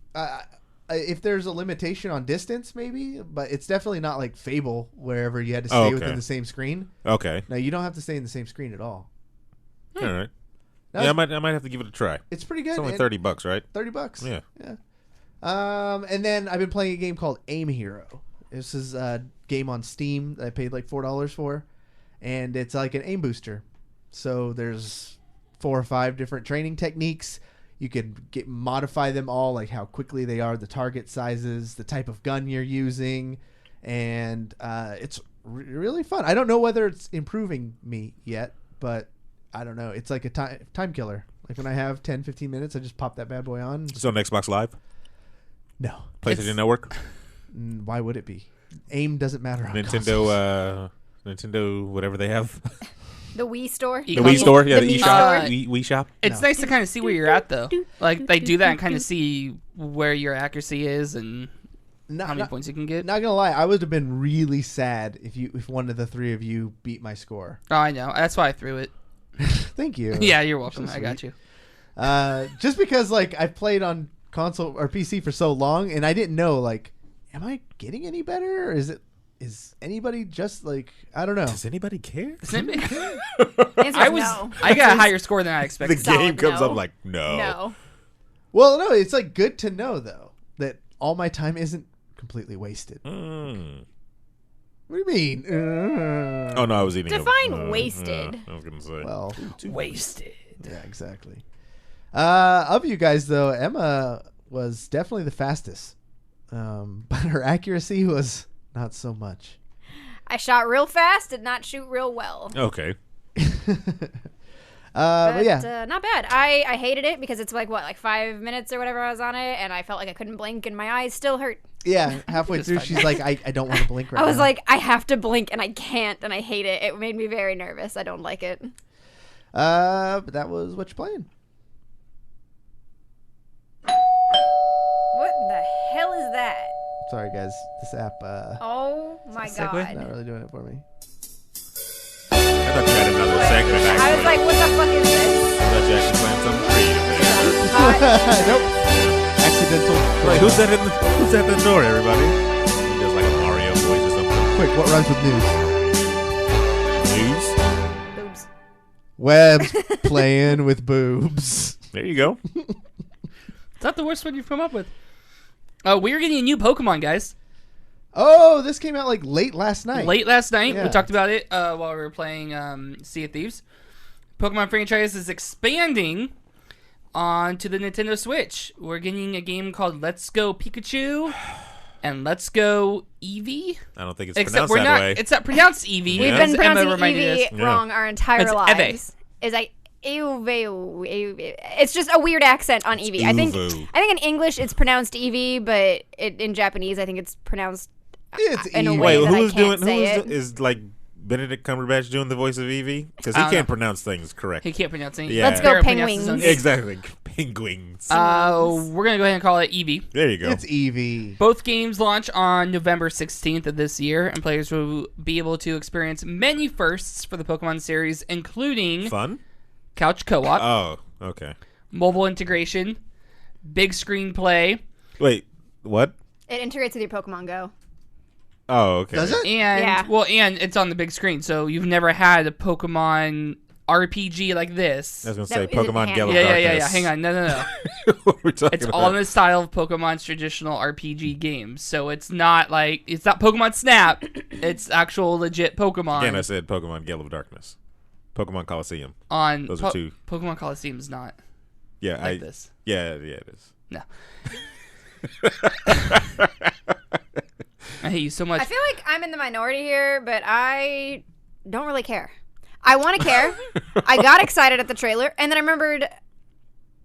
D: if there's a limitation on distance, maybe, but it's definitely not like Fable, wherever you had to stay within the same screen.
C: Okay.
D: No, you don't have to stay in the same screen at all.
C: All right. I might have to give it a try.
D: It's pretty good.
C: It's only $30, right?
D: $30.
C: Yeah.
D: Yeah. And then I've been playing a game called Aim Hero. This is a game on Steam that I paid like $4 for, and it's like an aim booster. So there's 4 or 5 different training techniques. You can modify them all, like how quickly they are, the target sizes, the type of gun you're using, and it's really fun. I don't know whether it's improving me yet, but I don't know. It's like a time killer. Like when I have 10, 15 minutes, I just pop that bad boy on.
C: It's on Xbox Live?
D: No.
C: PlayStation Network?
D: Why would it be? Aim doesn't matter on
C: Nintendo, whatever they have.
F: The Wii store.
C: The Wii store? Yeah, the
F: Wii
C: eShop.
F: store.
C: Wii Shop.
E: It's nice to kind of see where you're at, though. Like, they do that and kind of see where your accuracy is and how many points you can get.
D: Not gonna lie, I would have been really sad if one of the 3 of you beat my score.
E: Oh, I know. That's why I threw it.
D: Thank you.
E: Yeah, you're welcome. I got you.
D: Just because, like, I've played on console or PC for so long, and I didn't know, like, am I getting any better? Or is anybody just like, I don't know.
C: Does anybody care?
E: I got a higher score than I expected.
C: The game comes up like, no.
F: No.
D: Well, no, it's like good to know though that all my time isn't completely wasted. What do you mean?
C: Oh no, I was eating.
F: Define wasted.
C: I was gonna say.
D: Well,
E: wasted.
D: Yeah, exactly. Of you guys though, Emma was definitely the fastest, but her accuracy was not so much.
F: I shot real fast, did not shoot real well.
C: Okay.
D: But yeah,
F: not bad. I hated it because it's like 5 minutes or whatever I was on it, and I felt like I couldn't blink, and my eyes still hurt.
D: Yeah, halfway through, she's like, I don't want to blink right now.
F: I was like, I have to blink, and I can't, and I hate it. It made me very nervous. I don't like it.
D: But that was Whattcha Playin.
F: What the hell is that?
D: Sorry, guys. This app,
F: Oh my god.
D: not really doing it for me.
C: I thought you had another segment.
F: I was like, what the fuck is this?
C: I thought you actually playing something creative.
D: Nope. Accidental.
C: Like, who's at the door, everybody? He does like a Mario voice or something.
D: Quick, what rhymes with news?
C: News?
F: Boobs.
D: Webb's playing with boobs.
C: There you go.
E: It's not the worst one you've come up with. We're getting a new Pokemon, guys.
D: Oh, this came out like late last night.
E: Late last night.
D: Yeah.
E: We talked about it while we were playing Sea of Thieves. Pokemon franchise is expanding onto the Nintendo Switch. We're getting a game called Let's Go Pikachu and Let's Go Eevee.
C: I don't think it's pronounced that way.
E: It's not pronounced Eevee.
F: We've been pronouncing Eevee wrong our entire
E: It's
F: lives. It's like eevee. It's just a weird accent on Eevee. I think in English it's pronounced Eevee, but in Japanese I think it's pronounced in a way that I can't say it.
C: Is like Benedict Cumberbatch doing the voice of Eevee? Because he can't pronounce things correctly.
E: He can't pronounce anything.
C: Yeah.
F: Let's go penguins.
C: Exactly. Penguins.
E: We're going to go ahead and call it Eevee.
C: There you go.
D: It's Eevee.
E: Both games launch on November 16th of this year, and players will be able to experience many firsts for the Pokemon series, including
C: Fun?
E: couch co-op,
C: Oh, okay.
E: mobile integration, big screen play,
C: Wait, what?
F: It integrates with your Pokemon Go.
C: Oh, okay.
D: Does it?
E: and it's on the big screen, so you've never had a Pokemon RPG like this.
C: I was going to say
F: That isn't
C: Pokemon
F: handheld.
C: Gala
E: Yeah.
C: Darkness.
E: Hang on, no.
C: What are we talking
E: It's
C: about?
E: all in the style of Pokemon's traditional RPG games, so it's not Pokemon Snap. It's actual legit Pokemon.
C: Again, I said Pokemon Gala of Darkness. Pokemon Coliseum.
E: On
C: Those are two.
E: Pokemon Coliseum is not
C: Yeah,
E: like this.
C: Yeah, it is.
E: No. I hate you so much.
F: I feel like I'm in the minority here, but I don't really care. I want to care. I got excited at the trailer, and then I remembered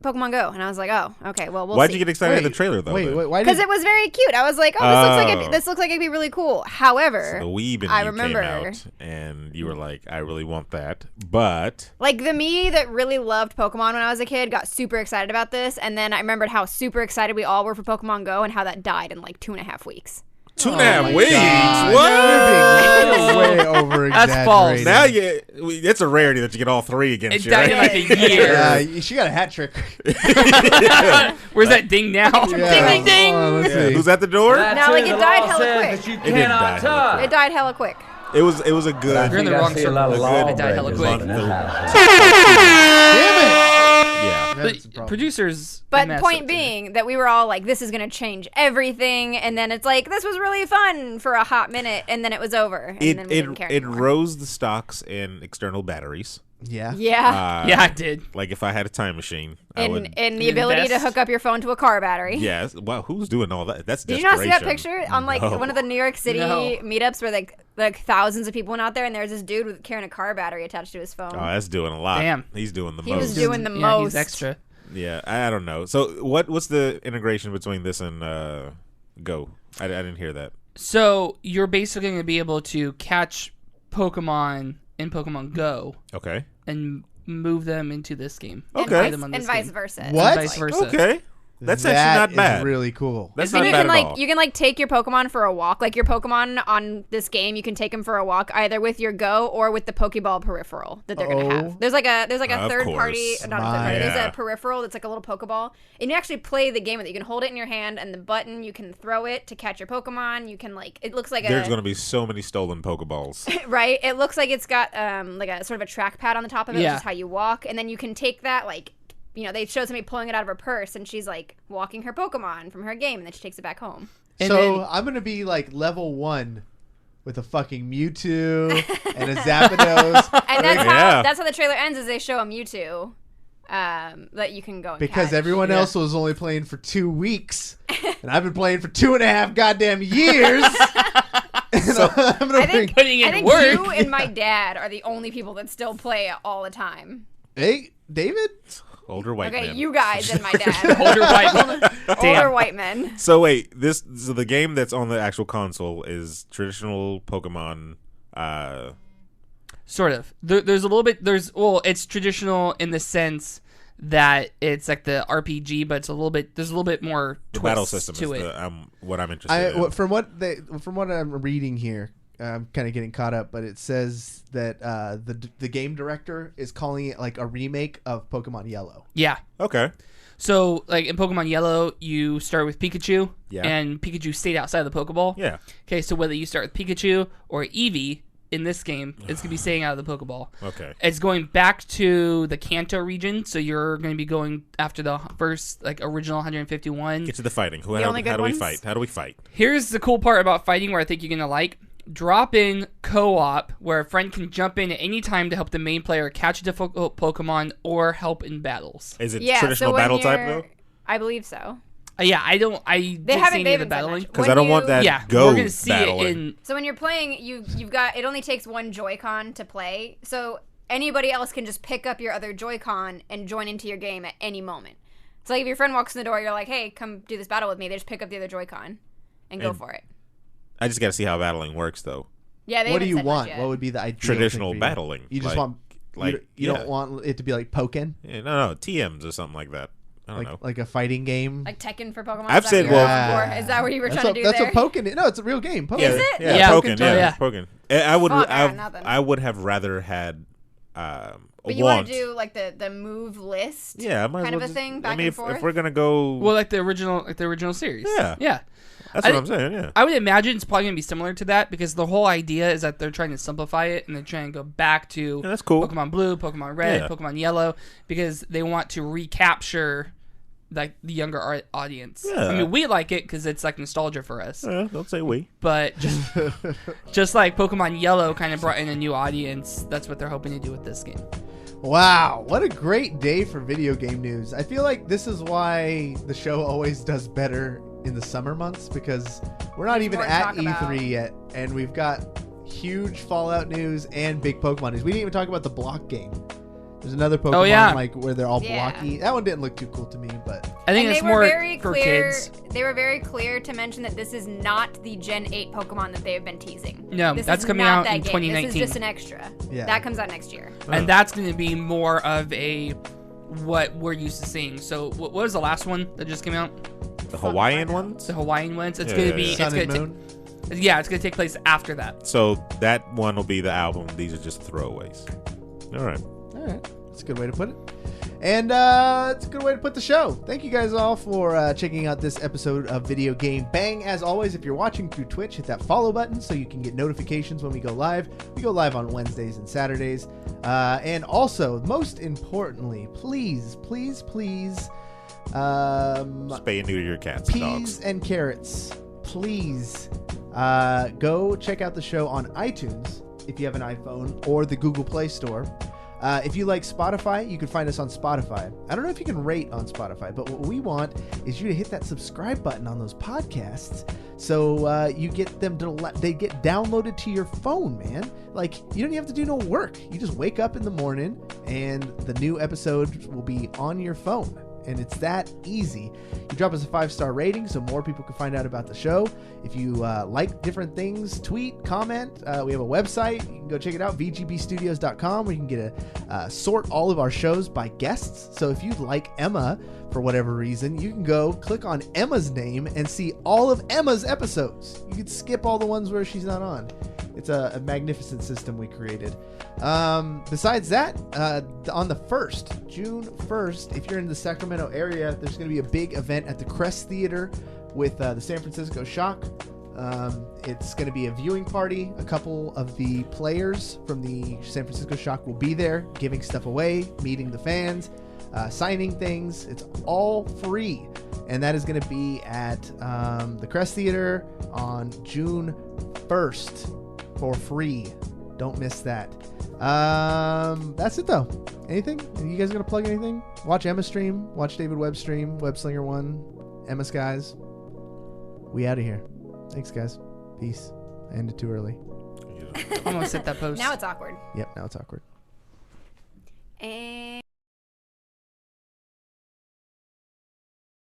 F: Pokemon Go, and I was like, oh, okay, well, we'll
C: Why'd
F: see.
C: you get excited at the trailer though?
D: Wait,
C: then?
D: why
F: Because
D: did
F: it was very cute. I was like, oh, this looks like it'd be really cool. However,
C: The Weeb
F: I
C: and you
F: remember
C: came out, and you were like, I really want that, but
F: like the me that really loved Pokemon when I was a kid got super excited about this, and then I remembered how super excited we all were for Pokemon Go and how that died in like 2.5 weeks.
C: 2.5 weeks.
D: God, you're being way over
E: That's false.
D: exaggerated.
C: Now it's a rarity that you get all three against
E: It
C: you.
E: died in
C: Right?
E: like a year.
D: She got a hat trick.
E: Where's that ding now?
D: Yeah.
E: Ding, ding, ding.
D: Hold on, let's
C: Yeah.
D: see.
C: Who's at the door?
F: No, like, it died hella quick.
G: That you
C: didn't die
G: cannot
C: hella
G: touch.
F: It died hella quick.
C: It was a good.
E: You're in the wrong circle.
G: A lot of
E: It died hella
G: lawbreakers
E: quick.
G: in this house.
D: Damn it!
C: Yeah.
D: That's the
E: But
D: problem.
E: producers.
F: But
E: messed
F: point
E: up
F: being that we were all like, this is going to change everything. And then it's like, this was really fun for a hot minute. And then it was over. And then we didn't care
C: It
F: anymore.
C: rose the stocks in external batteries.
D: Yeah.
F: Yeah.
E: Yeah, I did.
C: Like if I had a time machine, I would.
F: And the ability to
E: invest.
F: hook up your phone to a car battery.
C: Yes. Wow. Who's doing all that? That's
F: Did you not see that
C: desperation.
F: picture on like
C: No.
F: one of the New York City
E: No.
F: meetups where like thousands of people went out there and there was this dude with carrying a car battery attached to his phone.
C: Oh, that's doing a lot.
E: Damn.
C: He's doing the
F: He
C: most.
F: was doing the
E: Yeah,
F: most.
E: he's extra.
C: Yeah, I don't know. So what's the integration between this and Go? I didn't hear that.
E: So you're basically going to be able to catch Pokemon in Pokemon Go
C: Okay.
E: and move them into this game.
F: And
C: Okay.
F: vice, and vice versa.
D: What?
E: And vice versa.
C: Okay. That's
D: That
C: actually not
D: is
C: bad.
D: really cool.
C: That's
F: And
C: not
F: you
C: bad
F: can
C: at
F: like
C: all.
F: you can like take your Pokemon for a walk. Like your Pokemon on this game, you can take them for a walk either with your Go or with the Pokeball peripheral that they're gonna
D: Oh.
F: have. There's like a
C: Of
F: third party,
C: course.
F: not a third party. There's
C: Yeah.
F: a peripheral that's like a little Pokeball, and you actually play the game with it. You can hold it in your hand, and the button you can throw it to catch your Pokemon. You can like it looks like
C: There's going to be so many stolen Pokeballs.
F: right. It looks like it's got like a sort of a trackpad on the top of it,
E: Yeah.
F: which is how you walk, and then you can take that like. You know, they showed somebody pulling it out of her purse, and she's like walking her Pokemon from her game, and then she takes it back home.
E: And
D: So
E: then-
D: I'm gonna be like level 1 with a fucking Mewtwo and a Zapdos.
F: And that's
C: Yeah.
F: how the trailer ends. Is they show a Mewtwo that you can go and
D: Because
F: catch.
D: everyone else was only playing for 2 weeks, and I've been playing for 2.5 goddamn years.
C: So-
D: I'm gonna
F: I think,
E: Putting in
F: I think
E: work.
F: you and my dad are the only people that still play it all the time.
D: Hey, David.
C: Older white
F: Okay,
C: man.
F: you guys and my dad.
E: Older white.
F: Older
E: Damn.
F: white men.
C: So wait, so the game that's on the actual console is traditional Pokemon.
E: Sort of. There's a little bit. It's traditional in the sense that it's like the RPG, but it's a little bit. There's a little bit more
C: The
E: twist
C: battle system
E: to
C: is
E: it.
C: what I'm interested in.
D: From what I'm reading here, I'm kind of getting caught up, but it says that the game director is calling it like a remake of Pokemon Yellow.
E: Yeah.
C: Okay.
E: So, like in Pokemon Yellow, you start with Pikachu,
C: Yeah.
E: and Pikachu stayed outside of the Pokeball.
C: Yeah.
E: Okay, so whether you start with Pikachu or Eevee in this game, it's gonna be staying out of the Pokeball.
C: Okay.
E: It's going back to the Kanto region, so you're going to be going after the first like original 151.
C: Get to the fighting. How
F: only good
C: do we
F: ones?
C: fight? How do we fight?
E: Here's the cool part about fighting, where I think you're gonna like. Drop in co-op, where a friend can jump in at any time to help the main player catch a difficult Pokemon or help in battles.
C: Is it
F: Yeah,
C: traditional
F: so when
C: battle type
F: you're-
C: though?
F: I believe so.
E: Yeah, I didn't see
F: They
E: any of the
F: haven't said
E: battling.
F: much.
C: Because
F: When
C: I don't want
F: you-
C: that
E: Yeah,
C: Go
E: we're gonna see
C: battling.
E: it in.
F: So when you're playing, you've got it only takes one Joy-Con to play. So anybody else can just pick up your other Joy-Con and join into your game at any moment. So like if your friend walks in the door, you're like, "Hey, come do this battle with me." They just pick up the other Joy-Con and go
C: And-
F: for it.
C: I just got to see how battling works though.
F: Yeah, they
D: What do
F: haven't
D: you
F: said much
D: want?
F: yet.
D: What would be the ideal
C: Traditional
D: thing for you?
C: battling.
D: You just
C: Like-
D: want you
C: yeah.
D: don't want it to be like Pokken,
C: Yeah, no, TMs or something like that. I don't know.
D: like a fighting game.
F: Like Tekken for Pokemon.
C: I've
F: Is that
C: said,
F: what you're
C: well-
F: looking for? Is that what you were
D: That's
F: trying to do
D: that's
F: there?
D: what Pokken is. No, it's a real game. Pokken.
F: Is it?
C: Yeah,
E: Yeah,
C: Pokken.
E: Pokken,
C: Yeah,
E: yeah.
C: Pokken. I would.
F: Fuck, I got nothing.
C: I would have rather had.
F: But
C: a
F: you want
C: want.
F: to do like the move list?
C: Yeah, I might as
F: kind of
C: well
F: a
C: just-
F: thing back
C: I mean,
F: and forth.
C: if we're gonna go,
E: Well, like the original series.
C: Yeah.
E: Yeah.
C: that's
E: I
C: what I'm
E: think-
C: saying. Yeah.
E: I would imagine it's probably gonna be similar to that, because the whole idea is that they're trying to simplify it and they're trying to go back to
C: Yeah, that's cool.
E: Pokemon Blue, Pokemon Red,
C: Yeah.
E: Pokemon Yellow, because they want to recapture like the younger audience.
C: Yeah.
E: I mean, we like it because it's like nostalgia for us,
C: Don't say we.
E: but just like Pokemon Yellow kind of brought in a new audience, that's what they're hoping to do with this game.
D: Wow, what a great day for video game news. I feel like this is why the show always does better in the summer months, because we're not
F: There's
D: even
F: more to
D: at
F: talk about.
D: E3 yet, and we've got huge Fallout news and big Pokemon news. We didn't even talk about the block game. There's another Pokemon
E: yeah.
D: like where they're all
F: Yeah.
D: blocky. That one didn't look too cool to me, but
E: I think
F: And
E: it's
F: they were
E: more
F: very
E: for
F: clear.
E: kids.
F: They were very clear to mention that this is not the Gen 8 Pokemon that they have been teasing.
E: No,
F: This
E: that's
F: is
E: coming
F: not
E: out
F: that
E: in
F: game.
E: 2019.
F: This is just an extra.
D: Yeah.
F: That comes out next year.
E: And that's going to be more of a what we're used to seeing. So what was the last one that just came out?
C: The Hawaiian ones.
E: The Hawaiian ones. It's
C: Yeah,
E: going to be.
C: yeah,
D: Sun
E: it's
D: and
E: going
D: Moon.
E: to. Yeah, it's going to take place after that.
C: So that one will be the album. These are just throwaways. All right.
D: All right. That's a good way to put it. And it's a good way to put the show. Thank you guys all for checking out this episode of Video Game Bang. As always, if you're watching through Twitch, hit that follow button so you can get notifications when we go live. We go live on Wednesdays and Saturdays. And also, most importantly, please, please, please,
C: Spay and neuter your cats and
D: peas
C: dogs.
D: and carrots, please go check out the show on iTunes if you have an iPhone or the Google Play Store. If you like Spotify, you can find us on Spotify. I don't know if you can rate on Spotify, but what we want is you to hit that subscribe button on those podcasts so you get them they get downloaded to your phone, man. Like, you don't even have to do no work. You just wake up in the morning and the new episode will be on your phone. And it's that easy. You drop us a 5-star rating so more people can find out about the show. If you like different things, tweet, comment. We have a website. You can go check it out, vgbstudios.com, where you can get a sort all of our shows by guests. So if you like Emma for whatever reason, you can go click on Emma's name and see all of Emma's episodes. You can skip all the ones where she's not on. It's a magnificent system we created. Besides that, on the 1st, June 1st, if you're in the Sacramento area, there's going to be a big event at the Crest Theater with the San Francisco Shock. It's going to be a viewing party. A couple of the players from the San Francisco Shock will be there, giving stuff away, meeting the fans, signing things. It's all free. And that is going to be at the Crest Theater on June 1st for free. Don't miss that. That's it though. Anything? You guys gonna plug anything? Watch Emma stream. Watch David Webb stream. Webslinger1. Emmaskies. We out of here. Thanks, guys. Peace. I ended too early.
E: I'm going to set that post.
F: Now it's awkward.
D: Yep. Now it's awkward.
F: And